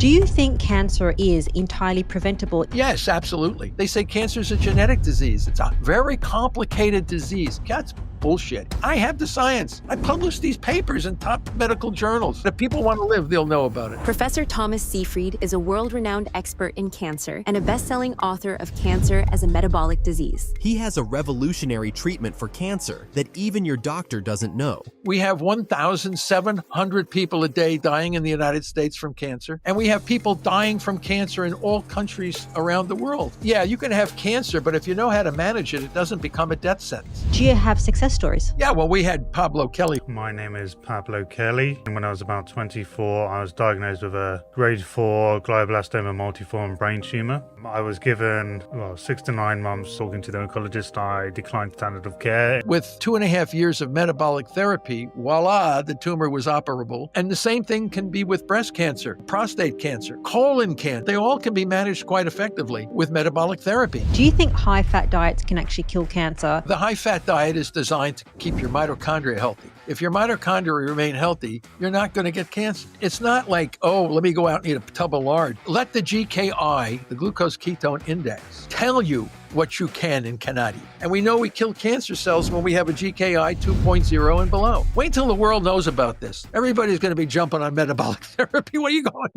Do you think cancer is entirely preventable? Yes, absolutely. They say cancer is a genetic disease. It's a very complicated disease. That's bullshit. I have the science. I publish these papers in top medical journals. If people want to live, they'll know about it. Professor Tомас Seyfried is a world-renowned expert in cancer and a best-selling author of Cancer as a Metabolic Disease. He has a revolutionary treatment for cancer that even your doctor doesn't know. We have 1,700 people a day dying in the United States from cancer, and we have people dying from cancer in all countries around the world. Yeah, you can have cancer, but if you know how to manage it, it doesn't become a death sentence. Do you have success stories? Yeah, well, we had Pablo Kelly. My name is Pablo Kelly, and when I was about 24, I was diagnosed with a grade 4 glioblastoma multiforme brain tumor. I was given 6 to 9 months. Talking to the oncologist, I declined standard of care. With 2.5 years of metabolic therapy, voila, the tumor was operable. And the same thing can be with breast cancer, prostate cancer, colon cancer. They all can be managed quite effectively with metabolic therapy. Do you think high-fat diets can actually kill cancer? The high-fat diet is designed to keep your mitochondria healthy. If your mitochondria remain healthy, you're not going to get cancer. It's not like, oh, let me go out and eat a tub of lard. Let the GKI, the glucose ketone index, tell you what you can and cannot eat. And we know we kill cancer cells when we have a GKI 2.0 and below. Wait till the world knows about this. Everybody's going to be jumping on metabolic therapy. Where are you going?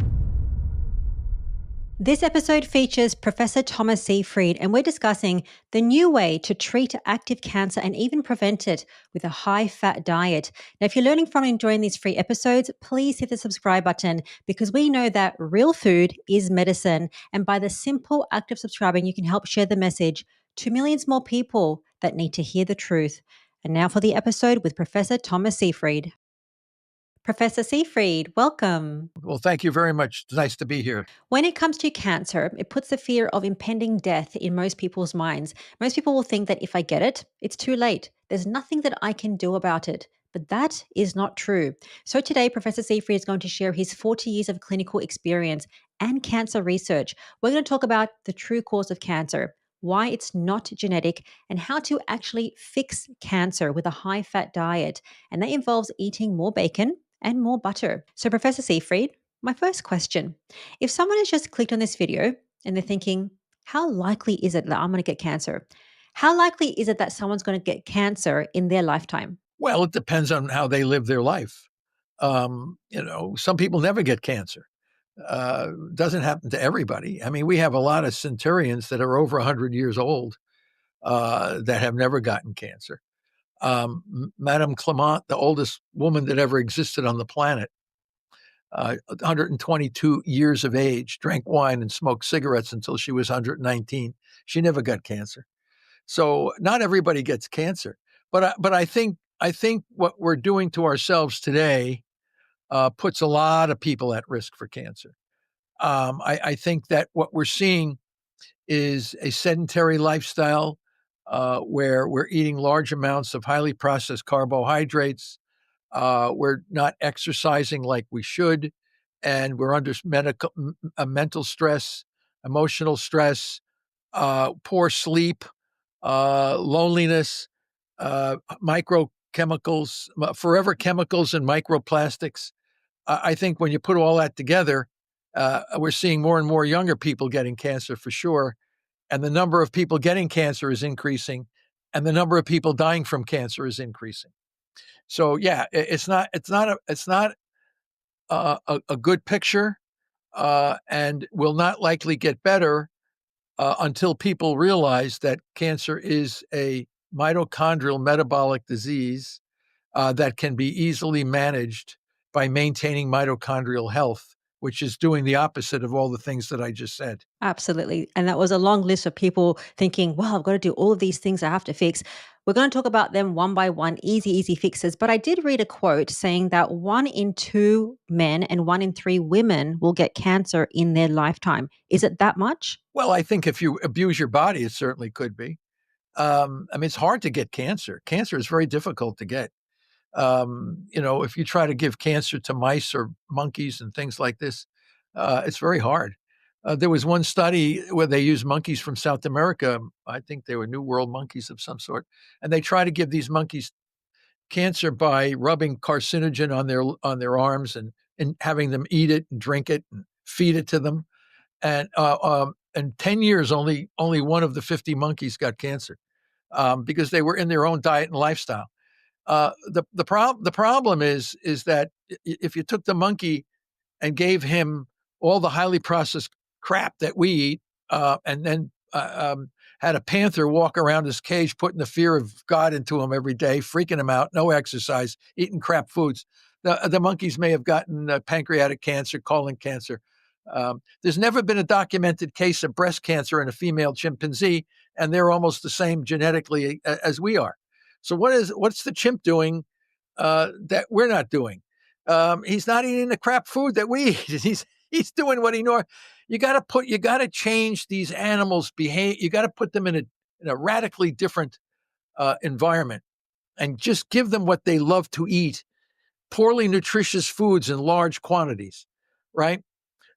This episode features Professor Tомас Seyfried, and we're discussing the new way to treat active cancer and even prevent it with a high-fat diet. Now, if you're learning from and enjoying these free episodes, please hit the subscribe button because we know that real food is medicine. And by the simple act of subscribing, you can help share the message to millions more people that need to hear the truth. And now for the episode with Professor Tомас Seyfried. Professor Seyfried, welcome. Well, thank you very much. It's nice to be here. When it comes to cancer, it puts the fear of impending death in most people's minds. Most people will think that if I get it, it's too late. There's nothing that I can do about it. But that is not true. So today, Professor Seyfried is going to share his 40 years of clinical experience and cancer research. We're going to talk about the true cause of cancer, why it's not genetic, and how to actually fix cancer with a high-fat diet. And that involves eating more bacon and more butter. So Professor Seyfried, my first question, if someone has just clicked on this video and they're thinking, how likely is it that I'm going to get cancer? How likely is it that someone's going to get cancer in their lifetime? Well, it depends on how they live their life. Some people never get cancer. Doesn't happen to everybody. I mean, we have a lot of centurions that are over 100 years old that have never gotten cancer. Madame Clement, the oldest woman that ever existed on the planet, 122 years of age, drank wine and smoked cigarettes until she was 119. She never got cancer. So not everybody gets cancer. But I think what we're doing to ourselves today puts a lot of people at risk for cancer. I think that what we're seeing is a sedentary lifestyle where we're eating large amounts of highly processed carbohydrates. We're not exercising like we should, and we're under mental stress, emotional stress, poor sleep, loneliness, microchemicals, forever chemicals and microplastics. I think when you put all that together, we're seeing more and more younger people getting cancer for sure. And the number of people getting cancer is increasing, and the number of people dying from cancer is increasing. So yeah, it's not a good picture, and will not likely get better until people realize that cancer is a mitochondrial metabolic disease that can be easily managed by maintaining mitochondrial health, which is doing the opposite of all the things that I just said. Absolutely. And that was a long list of people thinking, well, I've got to do all of these things I have to fix. We're going to talk about them one by one, easy fixes. But I did read a quote saying that 1 in 2 men and 1 in 3 women will get cancer in their lifetime. Is it that much? Well, I think if you abuse your body, it certainly could be. It's hard to get cancer. Cancer is very difficult to get. If you try to give cancer to mice or monkeys and things like this, it's very hard. There was one study where they used monkeys from South America. I think they were New World monkeys of some sort. And they try to give these monkeys cancer by rubbing carcinogen on their arms and having them eat it and drink it and feed it to them, and in 10 years, only one of the 50 monkeys got cancer because they were in their own diet and lifestyle. The problem is that if you took the monkey and gave him all the highly processed crap that we eat, and then had a panther walk around his cage, putting the fear of God into him every day, freaking him out, no exercise, eating crap foods, the monkeys may have gotten pancreatic cancer, colon cancer. There's never been a documented case of breast cancer in a female chimpanzee, and they're almost the same genetically as we are. So what's the chimp doing that we're not doing? He's not eating the crap food that we eat. He's doing what he knows. You got to change these animals' behavior. You got to put them in a radically different environment, and just give them what they love to eat, poorly nutritious foods in large quantities, right?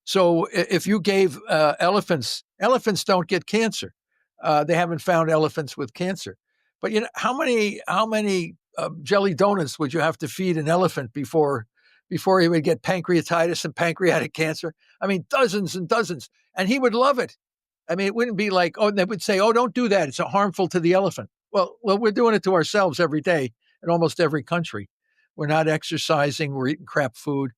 So if you gave elephants don't get cancer. They haven't found elephants with cancer. But how many jelly donuts would you have to feed an elephant before he would get pancreatitis and pancreatic cancer? I mean, dozens and dozens, and he would love it. I mean, it wouldn't be like, they would say, don't do that. It's harmful to the elephant. Well, we're doing it to ourselves every day in almost every country. We're not exercising. We're eating crap food.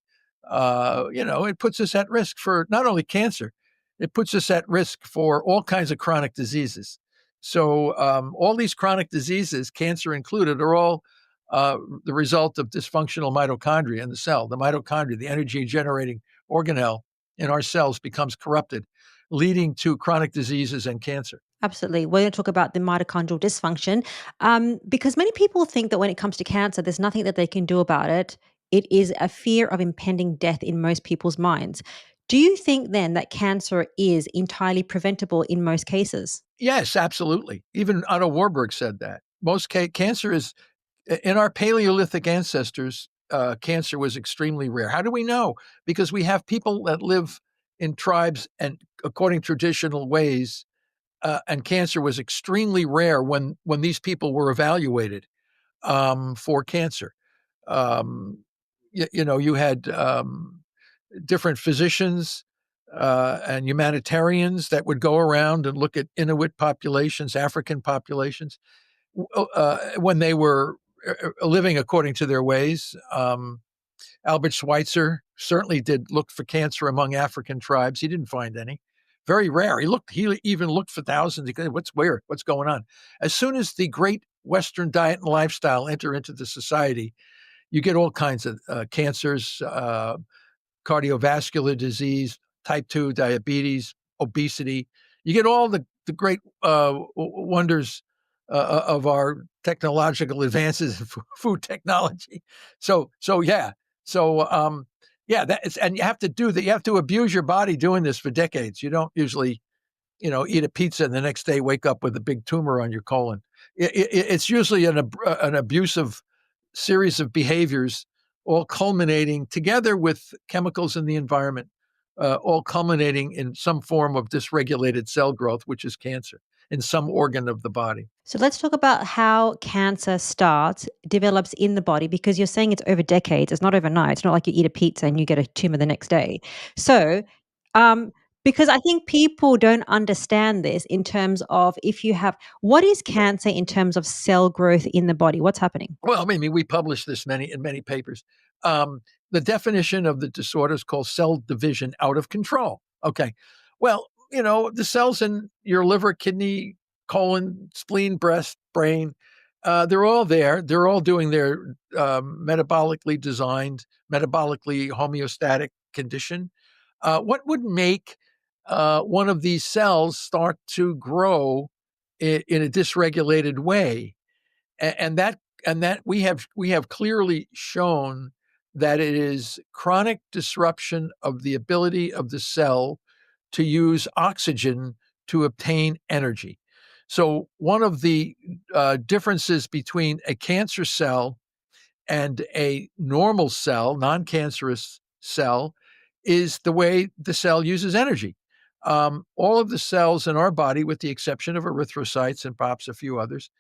It puts us at risk for not only cancer, it puts us at risk for all kinds of chronic diseases. So all these chronic diseases, cancer included, are all the result of dysfunctional mitochondria in the cell. The mitochondria, the energy-generating organelle in our cells, becomes corrupted, leading to chronic diseases and cancer. Absolutely. We're going to talk about the mitochondrial dysfunction because many people think that when it comes to cancer, there's nothing that they can do about it. It is a fear of impending death in most people's minds. Do you think then that cancer is entirely preventable in most cases? Yes, absolutely. Even Otto Warburg said that. Cancer is, in our Paleolithic ancestors, cancer was extremely rare. How do we know? Because we have people that live in tribes and according to traditional ways, and cancer was extremely rare when these people were evaluated for cancer. You had different physicians and humanitarians that would go around and look at Inuit populations, African populations, when they were living according to their ways. Albert Schweitzer certainly did look for cancer among African tribes. He didn't find any. Very rare. He even looked for thousands. He goes, what's weird? What's going on? As soon as the great Western diet and lifestyle enter into the society, you get all kinds of cancers, cardiovascular disease, type 2 diabetes, obesity. You get all the great wonders of our technological advances in food technology. And you have to do that. You have to abuse your body doing this for decades. You don't usually, eat a pizza and the next day wake up with a big tumor on your colon. It's usually an abusive series of behaviors, all culminating together with chemicals in the environment, all culminating in some form of dysregulated cell growth, which is cancer in some organ of the body. So let's talk about how cancer develops in the body, because you're saying it's over decades. It's not overnight. It's not like you eat a pizza and you get a tumor the next day. So, because I think people don't understand this in terms of what is cancer in terms of cell growth in the body? What's happening? Well, I mean, we published this in many papers. The definition of the disorder is called cell division out of control. Okay. Well, the cells in your liver, kidney, colon, spleen, breast, brain, they're all there. They're all doing their metabolically designed, metabolically homeostatic condition. What would make one of these cells start to grow in a dysregulated way? And that we have clearly shown that it is chronic disruption of the ability of the cell to use oxygen to obtain energy. So one of the differences between a cancer cell and a normal cell, non-cancerous cell, is the way the cell uses energy. All of the cells in our body, with the exception of erythrocytes and perhaps a few others,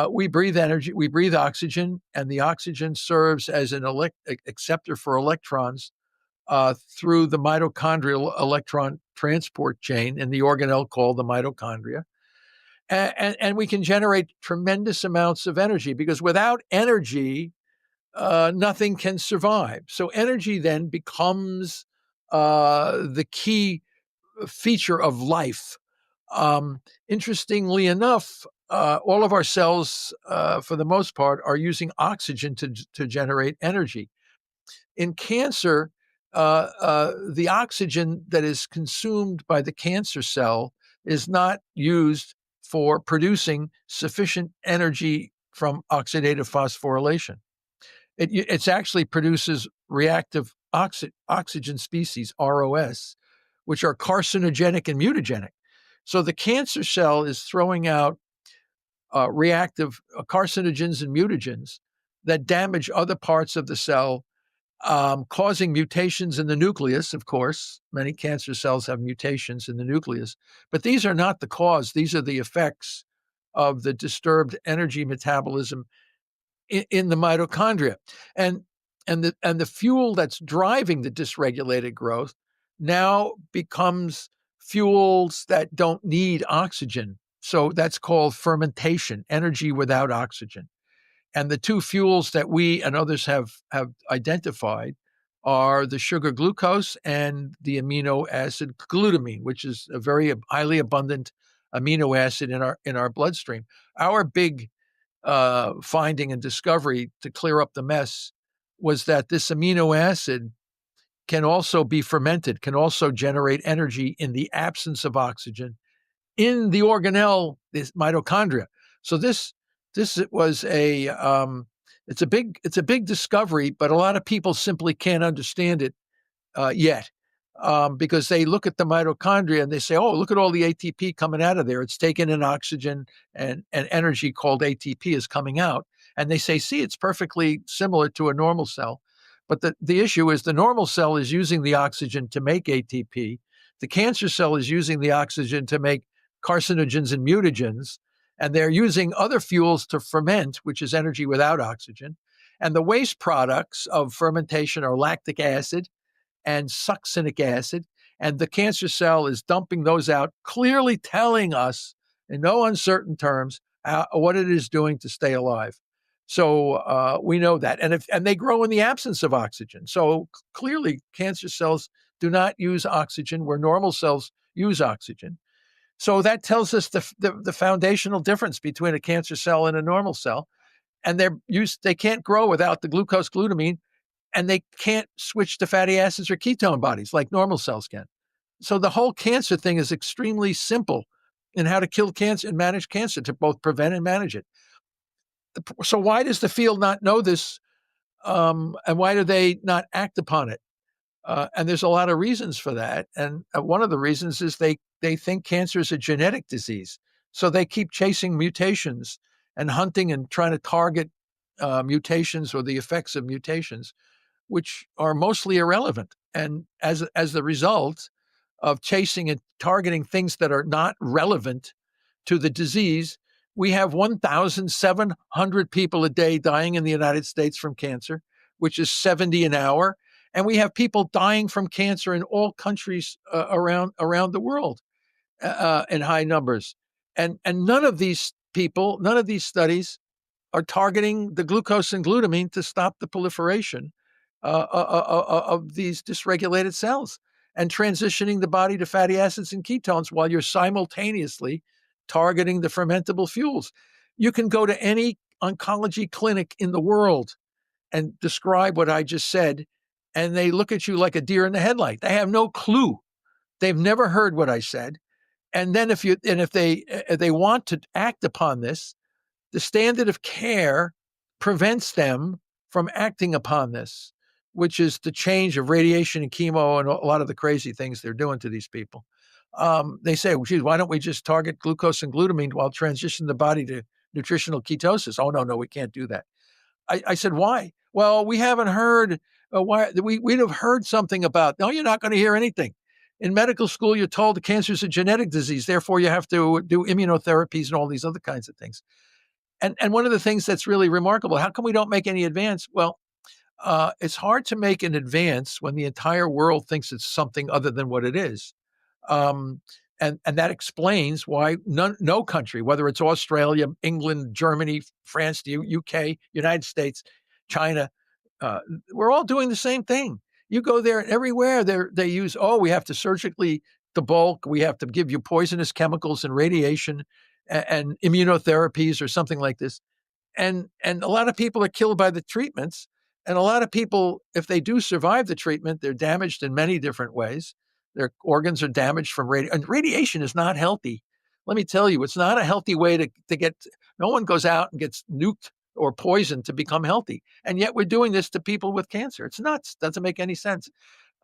we breathe energy, we breathe oxygen, and the oxygen serves as an acceptor for electrons through the mitochondrial electron transport chain in the organelle called the mitochondria. And we can generate tremendous amounts of energy, because without energy, nothing can survive. So energy then becomes the key feature of life. Interestingly enough, all of our cells, for the most part, are using oxygen to generate energy. In cancer, the oxygen that is consumed by the cancer cell is not used for producing sufficient energy from oxidative phosphorylation. It actually produces reactive oxygen species, ROS, which are carcinogenic and mutagenic. So the cancer cell is throwing out reactive carcinogens and mutagens that damage other parts of the cell, causing mutations in the nucleus. Of course, many cancer cells have mutations in the nucleus, but these are not the cause. These are the effects of the disturbed energy metabolism in the mitochondria. And the fuel that's driving the dysregulated growth now becomes fuels that don't need oxygen. So that's called fermentation, energy without oxygen. And the two fuels that we and others have identified are the sugar glucose and the amino acid glutamine, which is a very highly abundant amino acid in our bloodstream. Our big finding and discovery to clear up the mess was that this amino acid can also be fermented, can also generate energy in the absence of oxygen in the organelle, this mitochondria. So this was it's a big discovery, but a lot of people simply can't understand it yet, because they look at the mitochondria and they say, "Oh, look at all the ATP coming out of there. It's taking in oxygen and energy called ATP is coming out." And they say, "See, it's perfectly similar to a normal cell." But the issue is the normal cell is using the oxygen to make ATP. The cancer cell is using the oxygen to make carcinogens and mutagens, and they're using other fuels to ferment, which is energy without oxygen. And the waste products of fermentation are lactic acid and succinic acid, and the cancer cell is dumping those out, clearly telling us in no uncertain terms what it is doing to stay alive. So we know that, and they grow in the absence of oxygen. So clearly, cancer cells do not use oxygen where normal cells use oxygen. So that tells us the foundational difference between a cancer cell and a normal cell, and they can't grow without the glucose glutamine, and they can't switch to fatty acids or ketone bodies like normal cells can. So the whole cancer thing is extremely simple in how to kill cancer and manage cancer, to both prevent and manage it. So why does the field not know this, and why do they not act upon it? And there's a lot of reasons for that. And one of the reasons is they think cancer is a genetic disease. So they keep chasing mutations and hunting and trying to target mutations or the effects of mutations, which are mostly irrelevant. And as the result of chasing and targeting things that are not relevant to the disease, we have 1,700 people a day dying in the United States from cancer, which is 70 an hour. And we have people dying from cancer in all countries around the world in high numbers. And none of these people, none of these studies are targeting the glucose and glutamine to stop the proliferation of these dysregulated cells and transitioning the body to fatty acids and ketones while you're simultaneously targeting the fermentable fuels. You can go to any oncology clinic in the world and describe what I just said, and they look at you like a deer in the headlight. They have no clue. They've never heard what I said. And then if they want to act upon this, the standard of care prevents them from acting upon this, which is the change of radiation and chemo and a lot of the crazy things they're doing to these people. They say, well, geez, why don't we just target glucose and glutamine while transitioning the body to nutritional ketosis? Oh, no, we can't do that. I said, why? Well, we haven't heard why. We'd have heard something about, no, you're not going to hear anything. In medical school, you're told the cancer is a genetic disease. Therefore, you have to do immunotherapies and all these other kinds of things. And one of the things that's really remarkable, how come we don't make any advance? Well, it's hard to make an advance when the entire world thinks it's something other than what it is. Um, and that explains why no country, whether it's Australia, England, Germany, France, the UK, United States, China, we're all doing the same thing. You go there and everywhere they use, we have to surgically debulk, we have to give you poisonous chemicals and radiation and immunotherapies or something like this. And a lot of people are killed by the treatments. And a lot of people, if they do survive the treatment, they're damaged in many different ways. Their organs are damaged from radiation. And radiation is not healthy. Let me tell you, it's not a healthy way to get. No one goes out and gets nuked or poisoned to become healthy. And yet we're doing this to people with cancer. It's nuts. Doesn't make any sense.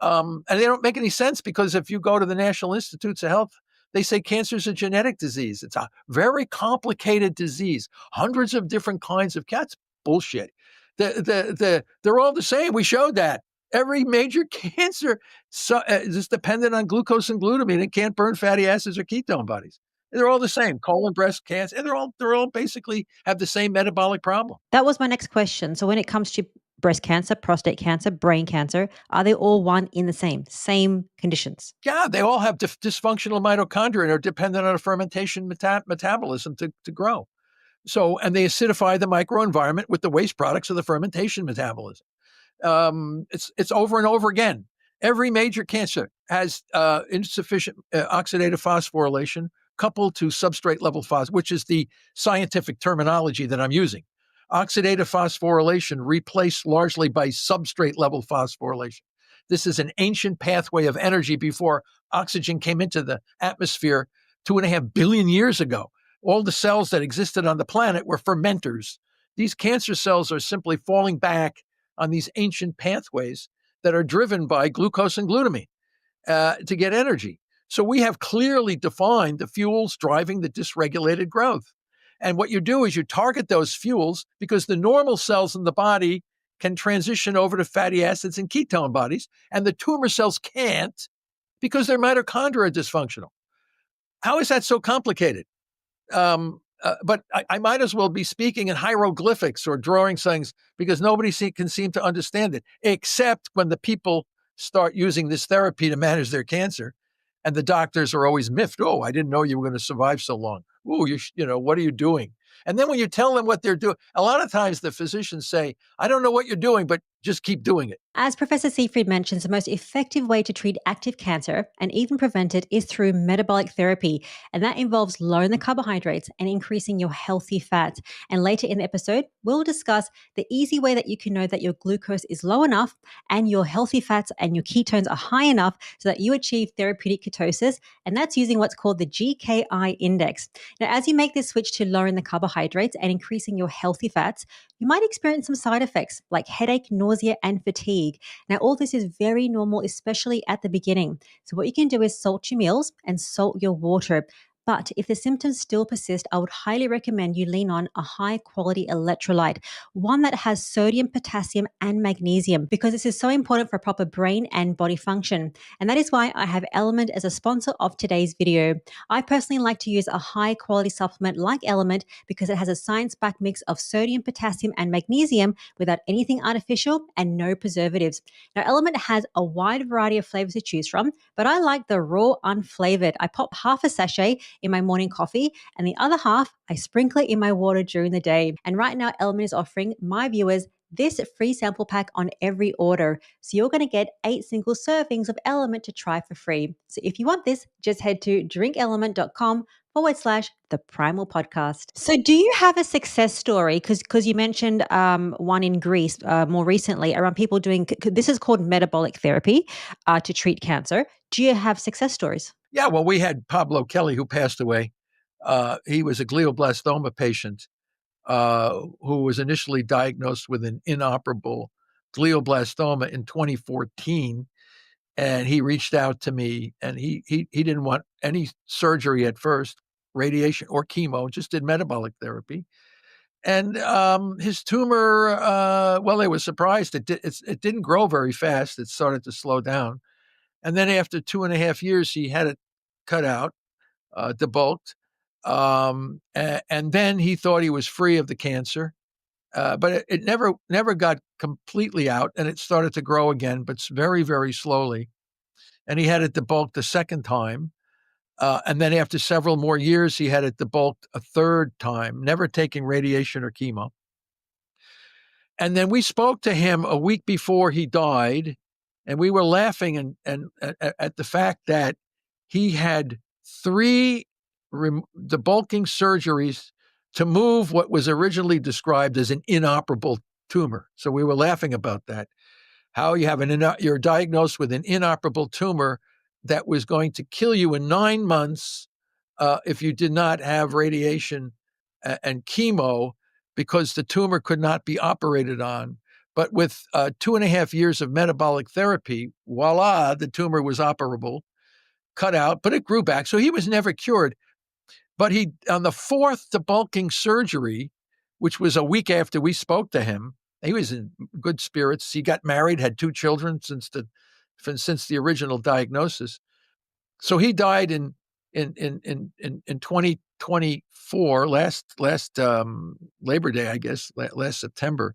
And they don't make any sense because if you go to the National Institutes of Health, they say cancer is a genetic disease. It's a very complicated disease. Hundreds of different kinds of cats. Bullshit. They're all the same. We showed that. Every major cancer is dependent on glucose and glutamine and can't burn fatty acids or ketone bodies. They're all the same. Colon, breast cancer, and they're all basically have the same metabolic problem. That was my next question. So when it comes to breast cancer, prostate cancer, brain cancer, are they all one in the same conditions? Yeah, they all have dysfunctional mitochondria and are dependent on a fermentation metabolism to grow. So, and they acidify the microenvironment with the waste products of the fermentation metabolism. It's over and over again. Every major cancer has insufficient oxidative phosphorylation coupled to substrate level phos, which is the scientific terminology that I'm using. Oxidative phosphorylation replaced largely by substrate level phosphorylation. This is an ancient pathway of energy before oxygen came into the atmosphere 2.5 billion years ago. All the cells that existed on the planet were fermenters. These cancer cells are simply falling back on these ancient pathways that are driven by glucose and glutamine to get energy. So we have clearly defined the fuels driving the dysregulated growth. And what you do is you target those fuels because the normal cells in the body can transition over to fatty acids and ketone bodies, and the tumor cells can't because their mitochondria are dysfunctional. How is that so complicated? But I might as well be speaking in hieroglyphics or drawing things because nobody can seem to understand it, except when the people start using this therapy to manage their cancer. And the doctors are always miffed. Oh, I didn't know you were going to survive so long. Oh, what are you doing? And then when you tell them what they're doing, a lot of times the physicians say, I don't know what you're doing, but just keep doing it. As Professor Seyfried mentions, the most effective way to treat active cancer and even prevent it is through metabolic therapy. And that involves lowering the carbohydrates and increasing your healthy fats. And later in the episode, we'll discuss the easy way that you can know that your glucose is low enough and your healthy fats and your ketones are high enough so that you achieve therapeutic ketosis. And that's using what's called the GKI index. Now, as you make this switch to lowering the carbohydrates and increasing your healthy fats, you might experience some side effects like headache, nausea, and fatigue. Now, all this is very normal, especially at the beginning. So what you can do is salt your meals and salt your water. But if the symptoms still persist, I would highly recommend you lean on a high quality electrolyte, one that has sodium, potassium, and magnesium, because this is so important for proper brain and body function. And that is why I have Element as a sponsor of today's video. I personally like to use a high quality supplement like Element because it has a science-backed mix of sodium, potassium, and magnesium without anything artificial and no preservatives. Now, Element has a wide variety of flavors to choose from, but I like the raw unflavored. I pop half a sachet in my morning coffee, and the other half I sprinkle it in my water during the day. And right now, Element is offering my viewers this free sample pack on every order. So you're going to get 8 single servings of Element to try for free. So if you want this, just head to drinkelement.com/the Primal Podcast. So do you have a success story? Because you mentioned one in Greece more recently around people doing, this is called metabolic therapy to treat cancer. Do you have success stories? Yeah, well, we had Pablo Kelly, who passed away. He was a glioblastoma patient who was initially diagnosed with an inoperable glioblastoma in 2014. And he reached out to me, and he didn't want any surgery at first, radiation or chemo, just did metabolic therapy. And his tumor, well, they were surprised. It didn't grow very fast. It started to slow down. And then after 2.5 years, he had it cut out, debulked. And then he thought he was free of the cancer. but it never got completely out, and it started to grow again, but very, very slowly. And he had it debulked a second time. And then after several more years, he had it debulked a third time, never taking radiation or chemo. And then we spoke to him a week before he died, and we were laughing and at the fact that he had 3 debulking surgeries to move what was originally described as an inoperable tumor. So we were laughing about that. How you have you're diagnosed with an inoperable tumor that was going to kill you in 9 months if you did not have radiation and chemo, because the tumor could not be operated on. But with 2.5 years of metabolic therapy, voila, the tumor was operable, cut out, but it grew back. So he was never cured. But he, on the 4th debulking surgery, which was a week after we spoke to him, he was in good spirits. He got married, had 2 children since the original diagnosis. So he died in 2024, last Labor Day, I guess, last September,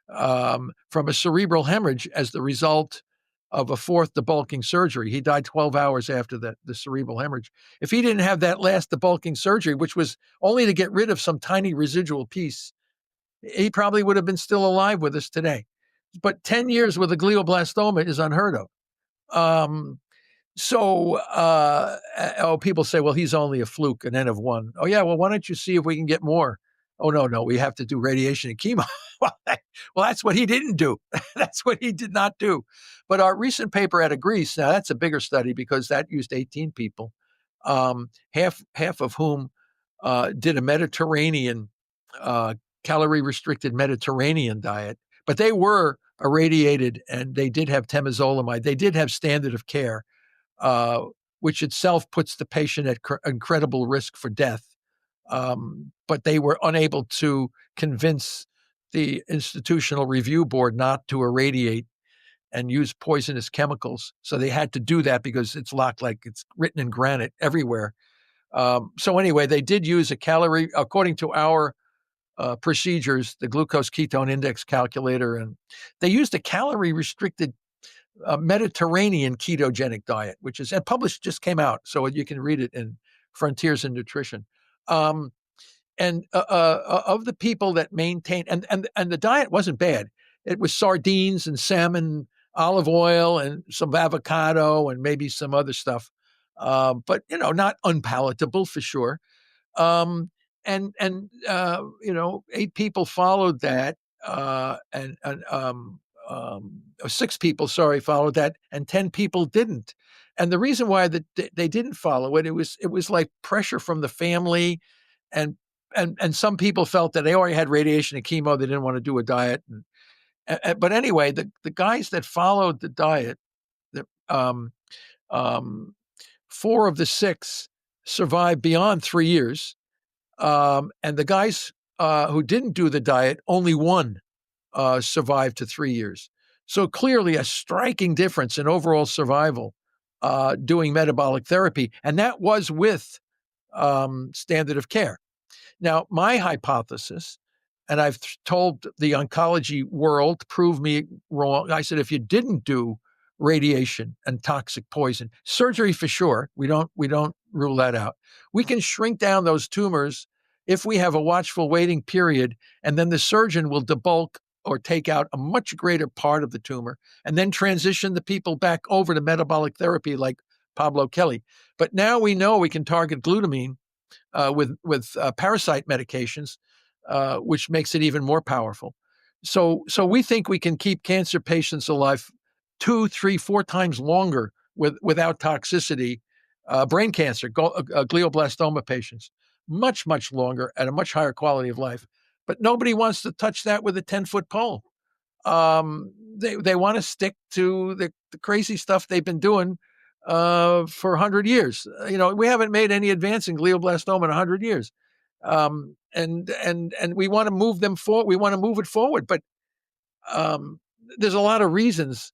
from a cerebral hemorrhage as the result of a 4th debulking surgery. He died 12 hours after the cerebral hemorrhage. If he didn't have that last debulking surgery, which was only to get rid of some tiny residual piece, he probably would have been still alive with us today. But 10 years with a glioblastoma is unheard of. People say, well, he's only a fluke, an N of 1. Oh, yeah, well, why don't you see if we can get more? Oh, no, we have to do radiation and chemo. Well, that's what he didn't do. That's what he did not do. But our recent paper out of Greece, now that's a bigger study because that used 18 people, half of whom did a Mediterranean, calorie-restricted Mediterranean diet. But they were irradiated, and they did have temozolomide. They did have standard of care, which itself puts the patient at incredible risk for death. But they were unable to convince the Institutional Review Board not to irradiate and use poisonous chemicals. So they had to do that because it's locked, like it's written in granite everywhere. So anyway, they did use a calorie, according to our procedures, the glucose ketone index calculator, and they used a calorie restricted Mediterranean ketogenic diet, which is published, just came out, so you can read it in Frontiers in Nutrition. And of the people that maintained, and the diet wasn't bad. It was sardines and salmon, olive oil, and some avocado, and maybe some other stuff, but not unpalatable for sure. And 8 people followed that, and 6 people, followed that, and 10 people didn't. And the reason why they didn't follow it, it was like pressure from the family, and some people felt that they already had radiation and chemo, they didn't want to do a diet. But anyway, the guys that followed the diet, 4 of the 6 survived beyond 3 years. And the guys who didn't do the diet, only 1 survived to 3 years. So clearly a striking difference in overall survival doing metabolic therapy. And that was with standard of care. Now, my hypothesis, and I've told the oncology world to prove me wrong, I said, if you didn't do radiation and toxic poison, surgery for sure, we don't rule that out. We can shrink down those tumors if we have a watchful waiting period, and then the surgeon will debulk or take out a much greater part of the tumor and then transition the people back over to metabolic therapy like Pablo Kelly. But now we know we can target glutamine with parasite medications, which makes it even more powerful. So we think we can keep cancer patients alive 2, 3, 4 times longer without toxicity. Brain cancer, glioblastoma patients, much, much longer at a much higher quality of life. But nobody wants to touch that with a 10-foot pole. They want to stick to the crazy stuff they've been doing for 100 years. We haven't made any advance in glioblastoma in 100 years. And we want to move them forward. We want to move it forward. But there's a lot of reasons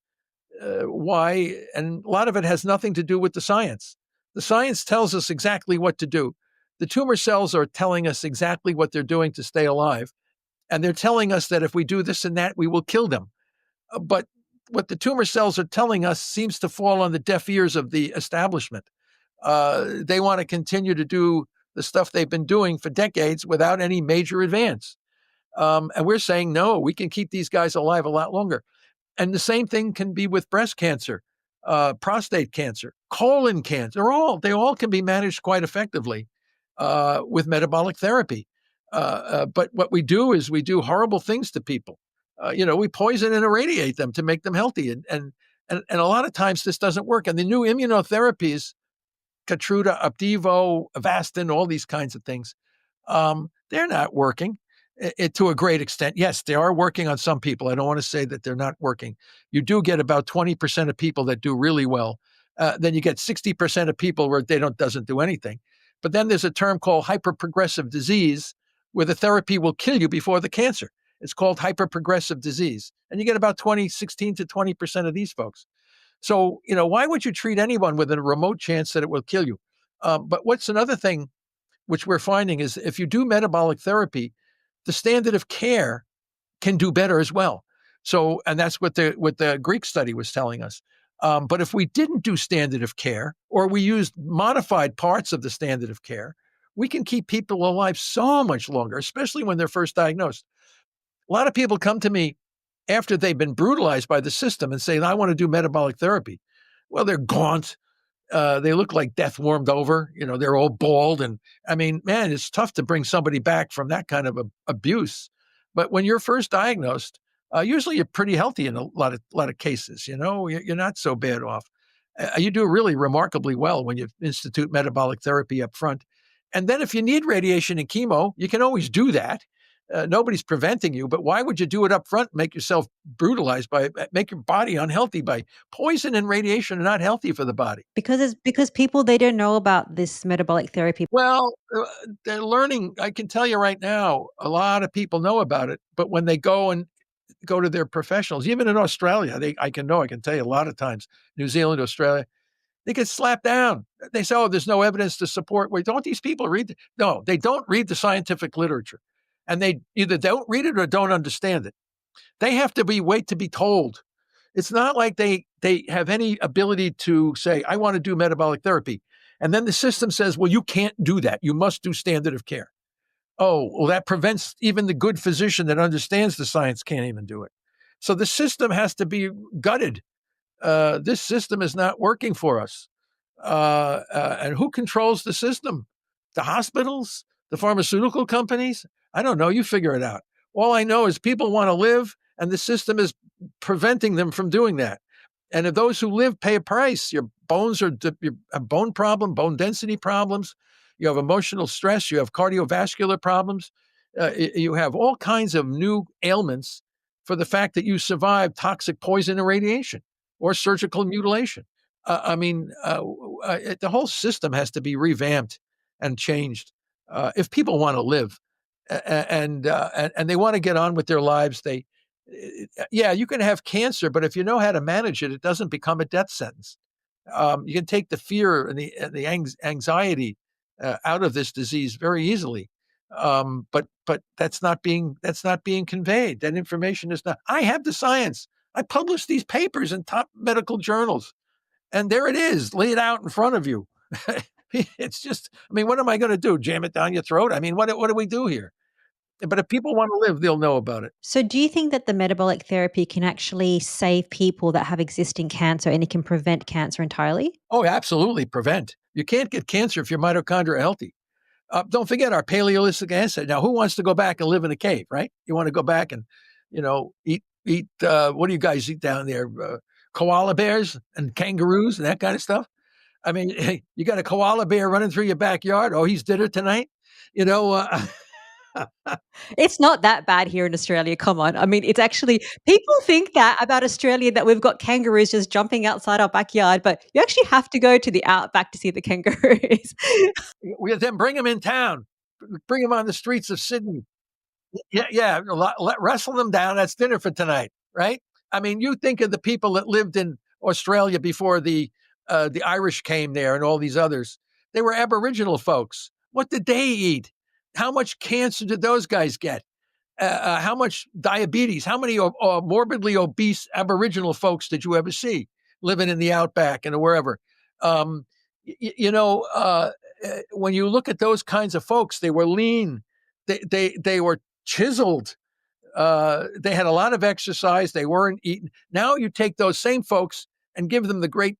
why, and a lot of it has nothing to do with the science. The science tells us exactly what to do. The tumor cells are telling us exactly what they're doing to stay alive. And they're telling us that if we do this and that, we will kill them. But what the tumor cells are telling us seems to fall on the deaf ears of the establishment. They want to continue to do the stuff they've been doing for decades without any major advance. And we're saying, no, we can keep these guys alive a lot longer. And the same thing can be with breast cancer, prostate cancer, colon cancer. They all can be managed quite effectively with metabolic therapy. But what we do is we do horrible things to people. We poison and irradiate them to make them healthy. And a lot of times this doesn't work. And the new immunotherapies, Keytruda, Opdivo, Avastin, all these kinds of things, they're not working to a great extent. Yes, they are working on some people. I don't want to say that they're not working. You do get about 20% of people that do really well. Then you get 60% of people where doesn't do anything. But then there's a term called hyperprogressive disease, where the therapy will kill you before the cancer. It's called hyperprogressive disease. And you get about 16 to 20% of these folks. So, why would you treat anyone with a remote chance that it will kill you? But what's another thing which we're finding is if you do metabolic therapy, the standard of care can do better as well. So, and that's what the Greek study was telling us. But if we didn't do standard of care, or we used modified parts of the standard of care, we can keep people alive so much longer, especially when they're first diagnosed. A lot of people come to me after they've been brutalized by the system and say, I want to do metabolic therapy. Well, they're gaunt. They look like death warmed over. They're all bald. And I mean, man, it's tough to bring somebody back from that kind of abuse. But when you're first diagnosed, usually you're pretty healthy in a lot of cases. You're not so bad off. You do really remarkably well when you institute metabolic therapy up front. And then if you need radiation and chemo, you can always do that. Nobody's preventing you, but why would you do it up front and make yourself brutalized make your body unhealthy by poison and radiation are not healthy for the body? Because people, they don't know about this metabolic therapy. Well, they're learning. I can tell you right now, a lot of people know about it, but when they go to their professionals, even in Australia, I can tell you a lot of times, New Zealand, Australia, they get slapped down. They say, there's no evidence to support. Wait, don't these people read? No, they don't read the scientific literature. And they either don't read it or don't understand it. They have to wait to be told. It's not like they have any ability to say, I want to do metabolic therapy. And then the system says, well, you can't do that. You must do standard of care. Oh, well, that prevents even the good physician that understands the science can't even do it. So the system has to be gutted. This system is not working for us. And who controls the system? The hospitals? The pharmaceutical companies? I don't know. You figure it out. All I know is people want to live, and the system is preventing them from doing that. And if those who live pay a price, your bones you have a bone problem, bone density problems, you have emotional stress, you have cardiovascular problems, you have all kinds of new ailments for the fact that you survived toxic poison and radiation or surgical mutilation. The whole system has to be revamped and changed if people want to live. And they want to get on with their lives. You can have cancer, but if you know how to manage it, it doesn't become a death sentence. You can take the fear and the anxiety out of this disease very easily. But that's not being conveyed. That information is not. I have the science. I published these papers in top medical journals, and there it is, laid out in front of you. It's just, what am I going to do? Jam it down your throat? What do we do here? But if people want to live, they'll know about it. So do you think that the metabolic therapy can actually save people that have existing cancer, and it can prevent cancer entirely? Oh, absolutely, prevent. You can't get cancer if your mitochondria are healthy. Don't forget our Paleolithic ancestors. Now, who wants to go back and live in a cave, right? You want to go back and, eat, what do you guys eat down there? Koala bears and kangaroos and that kind of stuff? You got a koala bear running through your backyard. Oh, he's dinner tonight? It's not that bad here in Australia. Come on. It's actually, people think that about Australia, that we've got kangaroos just jumping outside our backyard, but you actually have to go to the outback to see the kangaroos. We then bring them in town, bring them on the streets of Sydney. Yeah. Wrestle them down. That's dinner for tonight, right? You think of the people that lived in Australia before the Irish came there and all these others. They were Aboriginal folks. What did they eat? How much cancer did those guys get? how much diabetes, how many morbidly obese Aboriginal folks did you ever see living in the outback and wherever? Um, when you look at those kinds of folks, they were lean, they were chiseled. They had a lot of exercise. They weren't eating. Now you take those same folks and give them the great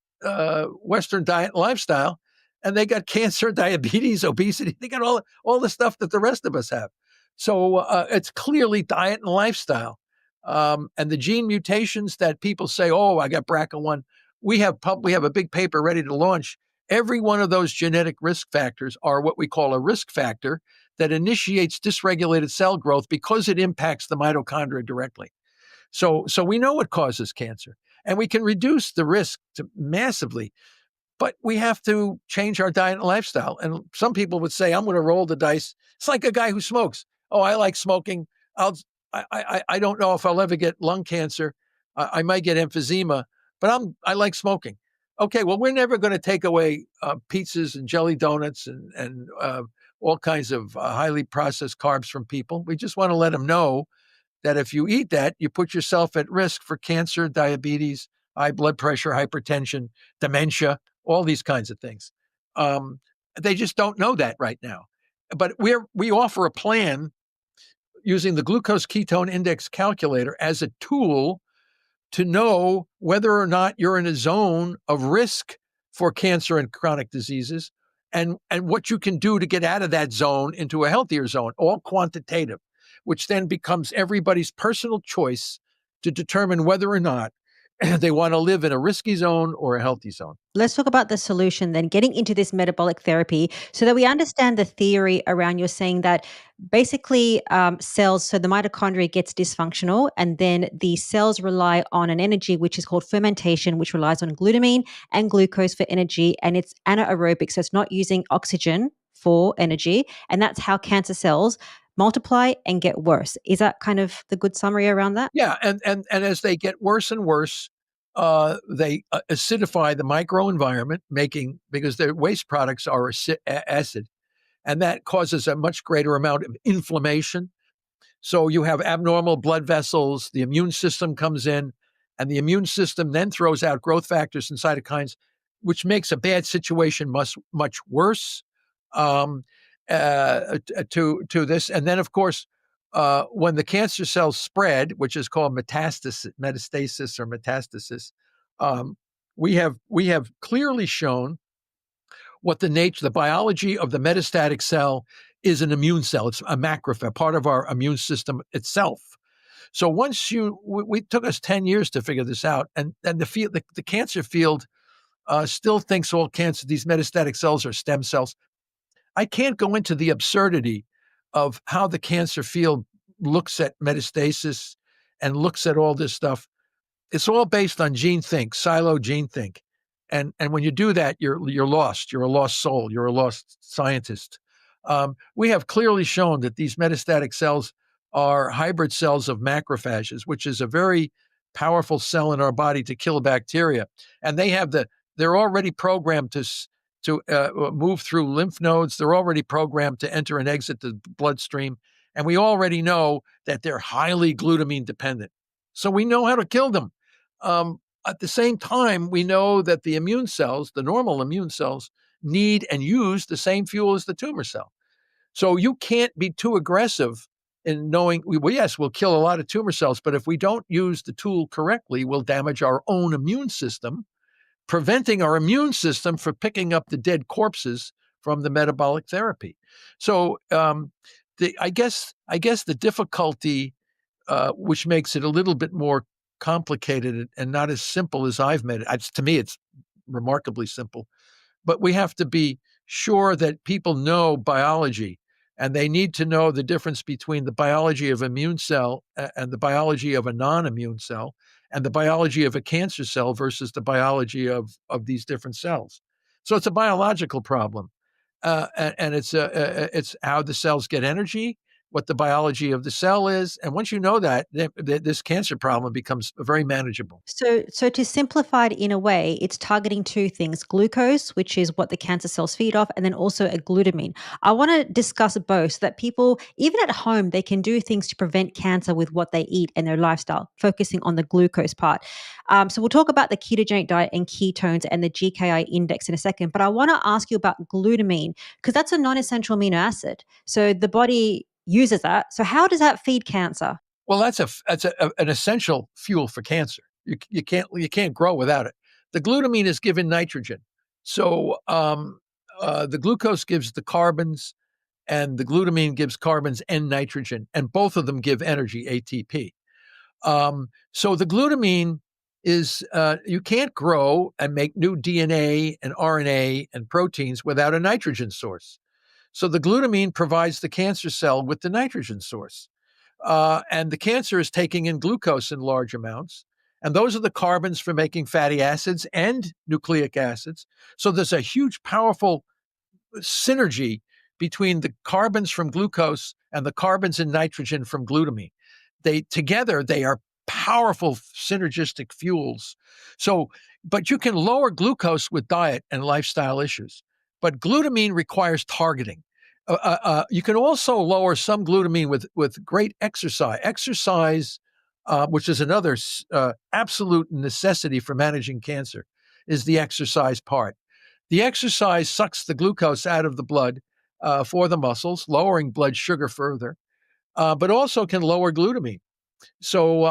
Western diet and lifestyle, and they got cancer, diabetes, obesity. They got all the stuff that the rest of us have. So it's clearly diet and lifestyle. And the gene mutations that people say, oh, I got BRCA1. We have a big paper ready to launch. Every one of those genetic risk factors are what we call a risk factor that initiates dysregulated cell growth because it impacts the mitochondria directly. So we know what causes cancer, and we can reduce the risk massively, but we have to change our diet and lifestyle. And some people would say, I'm going to roll the dice. It's like a guy who smokes. Oh, I like smoking. I don't know if I'll ever get lung cancer. I might get emphysema, but I like smoking. Okay, well, we're never going to take away pizzas and jelly donuts and all kinds of highly processed carbs from people. We just want to let them know that if you eat that, you put yourself at risk for cancer, diabetes, high blood pressure, hypertension, dementia, all these kinds of things. They just don't know that right now. But we offer a plan using the glucose ketone index calculator as a tool to know whether or not you're in a zone of risk for cancer and chronic diseases, and what you can do to get out of that zone into a healthier zone, all quantitative, which then becomes everybody's personal choice to determine whether or not they want to live in a risky zone or a healthy zone. Let's talk about the solution then, getting into this metabolic therapy so that we understand the theory around you're saying that basically cells, so the mitochondria gets dysfunctional and then the cells rely on an energy which is called fermentation, which relies on glutamine and glucose for energy, and it's anaerobic, so it's not using oxygen for energy, and that's how cancer cells multiply and get worse. Is that kind of the good summary around that? Yeah, and as they get worse and worse, they acidify the microenvironment, because their waste products are acid, and that causes a much greater amount of inflammation. So you have abnormal blood vessels. The immune system comes in, and the immune system then throws out growth factors and cytokines, which makes a bad situation much worse. To this, and then of course, when the cancer cells spread, which is called metastasis or metastasis, we have clearly shown what the biology of the metastatic cell is. An immune cell. It's a macrophage, part of our immune system itself. So we took us 10 years to figure this out, and the cancer field still thinks these metastatic cells are stem cells. I can't go into the absurdity of how the cancer field looks at metastasis and looks at all this stuff. It's all based on silo gene think. And when you do that, you're lost. You're a lost soul. You're a lost scientist. We have clearly shown that these metastatic cells are hybrid cells of macrophages, which is a very powerful cell in our body to kill bacteria. And they're already programmed to move through lymph nodes. They're already programmed to enter and exit the bloodstream. And we already know that they're highly glutamine dependent. So we know how to kill them. At the same time, we know that the immune cells, the normal immune cells, need and use the same fuel as the tumor cell. So you can't be too aggressive in knowing, yes, we'll kill a lot of tumor cells, but if we don't use the tool correctly, we'll damage our own immune system, preventing our immune system from picking up the dead corpses from the metabolic therapy. So I guess the difficulty, which makes it a little bit more complicated and not as simple as I've made it. To me, it's remarkably simple. But we have to be sure that people know biology, and they need to know the difference between the biology of immune cell and the biology of a non-immune cell, and the biology of a cancer cell versus the biology of these different cells. So it's a biological problem, and it's how the cells get energy, what the biology of the cell is. And once you know that, this cancer problem becomes very manageable. So to simplify it in a way, it's targeting two things: glucose, which is what the cancer cells feed off, and then also a glutamine. I want to discuss both so that people, even at home, they can do things to prevent cancer with what they eat and their lifestyle, focusing on the glucose part. So we'll talk about the ketogenic diet and ketones and the GKI index in a second. But I want to ask you about glutamine because that's a non-essential amino acid. So the body uses that. So how does that feed cancer? Well, that's an essential fuel for cancer. You can't grow without it. The glutamine is given nitrogen, so the glucose gives the carbons, and the glutamine gives carbons and nitrogen, and both of them give energy, ATP. So the glutamine is you can't grow and make new DNA and RNA and proteins without a nitrogen source. So the glutamine provides the cancer cell with the nitrogen source. And the cancer is taking in glucose in large amounts. And those are the carbons for making fatty acids and nucleic acids. So there's a huge, powerful synergy between the carbons from glucose and the carbons and nitrogen from glutamine. They are powerful synergistic fuels. So, but you can lower glucose with diet and lifestyle issues. But glutamine requires targeting. You can also lower some glutamine with great exercise. Exercise, which is another absolute necessity for managing cancer, is the exercise part. The exercise sucks the glucose out of the blood for the muscles, lowering blood sugar further, but also can lower glutamine. So,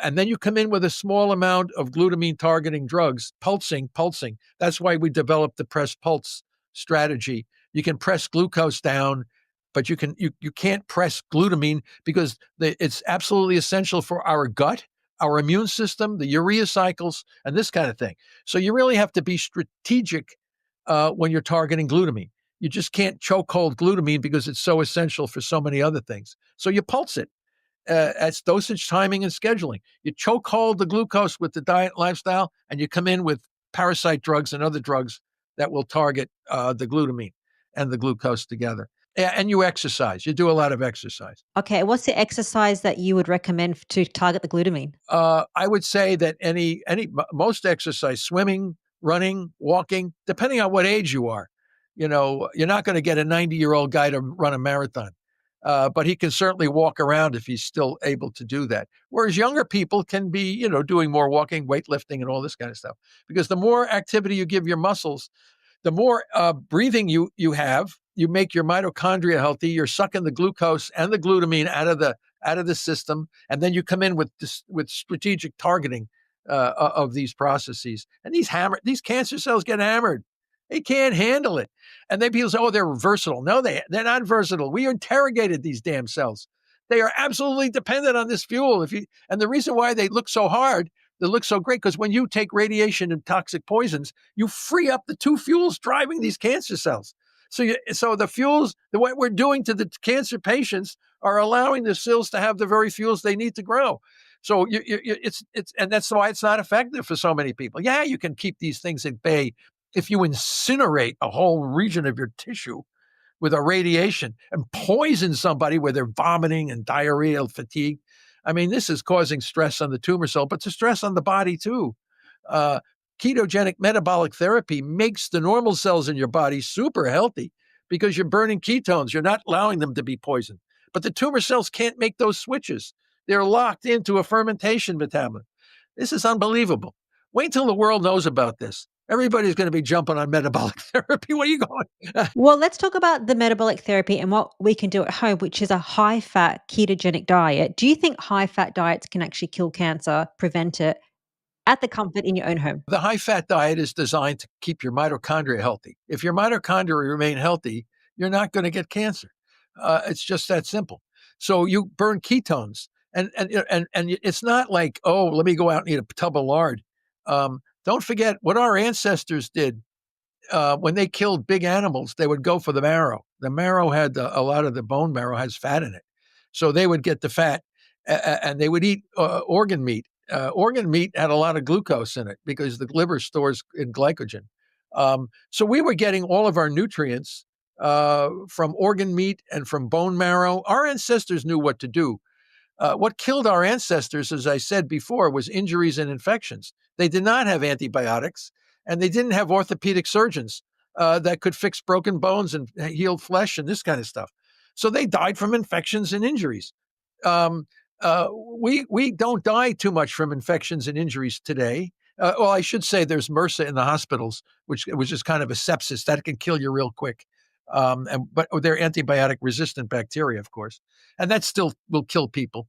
and then you come in with a small amount of glutamine targeting drugs, pulsing. That's why we developed the press pulse strategy. You can press glucose down, but you can't press glutamine because it's absolutely essential for our gut, our immune system, the urea cycles, and this kind of thing. So you really have to be strategic when you're targeting glutamine. You just can't choke hold glutamine because it's so essential for so many other things. So you pulse it. That's dosage, timing, and scheduling. You choke hold the glucose with the diet lifestyle, and you come in with parasite drugs and other drugs that will target the glutamine and the glucose together. And you exercise. You do a lot of exercise. Okay, what's the exercise that you would recommend to target the glutamine? I would say that most exercise, swimming, running, walking, depending on what age you are. You're not going to get a 90-year-old guy to run a marathon. But he can certainly walk around if he's still able to do that. Whereas younger people can be, doing more walking, weightlifting, and all this kind of stuff. Because the more activity you give your muscles, the more breathing you have, you make your mitochondria healthy. You're sucking the glucose and the glutamine out of the system, and then you come in with strategic targeting of these processes. And these cancer cells get hammered. They can't handle it. And then people say, "Oh, they're versatile." No, they're not versatile. We interrogated these damn cells. They are absolutely dependent on this fuel. And the reason why they look so hard, they look so great, because when you take radiation and toxic poisons, you free up the two fuels driving these cancer cells. So the fuels, what we're doing to the cancer patients, are allowing the cells to have the very fuels they need to grow. So it's and that's why it's not effective for so many people. Yeah, you can keep these things at bay if you incinerate a whole region of your tissue with a radiation and poison somebody where they're vomiting and diarrhea, fatigue. I mean, this is causing stress on the tumor cell, but it's stress on the body too. Ketogenic metabolic therapy makes the normal cells in your body super healthy because you're burning ketones. You're not allowing them to be poisoned. But the tumor cells can't make those switches. They're locked into a fermentation metabolism. This is unbelievable. Wait till the world knows about this. Everybody's going to be jumping on metabolic therapy. Where are you going? Well, let's talk about the metabolic therapy and what we can do at home, which is a high-fat ketogenic diet. Do you think high-fat diets can actually kill cancer, prevent it, at the comfort in your own home? The high-fat diet is designed to keep your mitochondria healthy. If your mitochondria remain healthy, you're not going to get cancer. It's just that simple. So you burn ketones, and it's not like, oh, let me go out and eat a tub of lard. Don't forget what our ancestors did when they killed big animals. They would go for the marrow. The marrow had a lot of the bone marrow has fat in it, so they would get the fat, and they would eat organ meat. Organ meat had a lot of glucose in it because the liver stores in glycogen. So we were getting all of our nutrients from organ meat and from bone marrow. Our ancestors knew what to do. What killed our ancestors, as I said before, was injuries and infections. They did not have antibiotics, and they didn't have orthopedic surgeons that could fix broken bones and heal flesh and this kind of stuff. So they died from infections and injuries. We don't die too much from infections and injuries today. Well, I should say there's MRSA in the hospitals, which is kind of a sepsis that can kill you real quick. But they're antibiotic resistant bacteria, of course, and that still will kill people,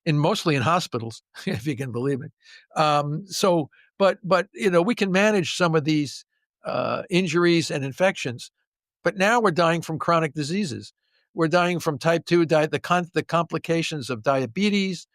mostly in hospitals, if you can believe it. But we can manage some of these injuries and infections. But now we're dying from chronic diseases. We're dying from type 2 the complications of diabetes,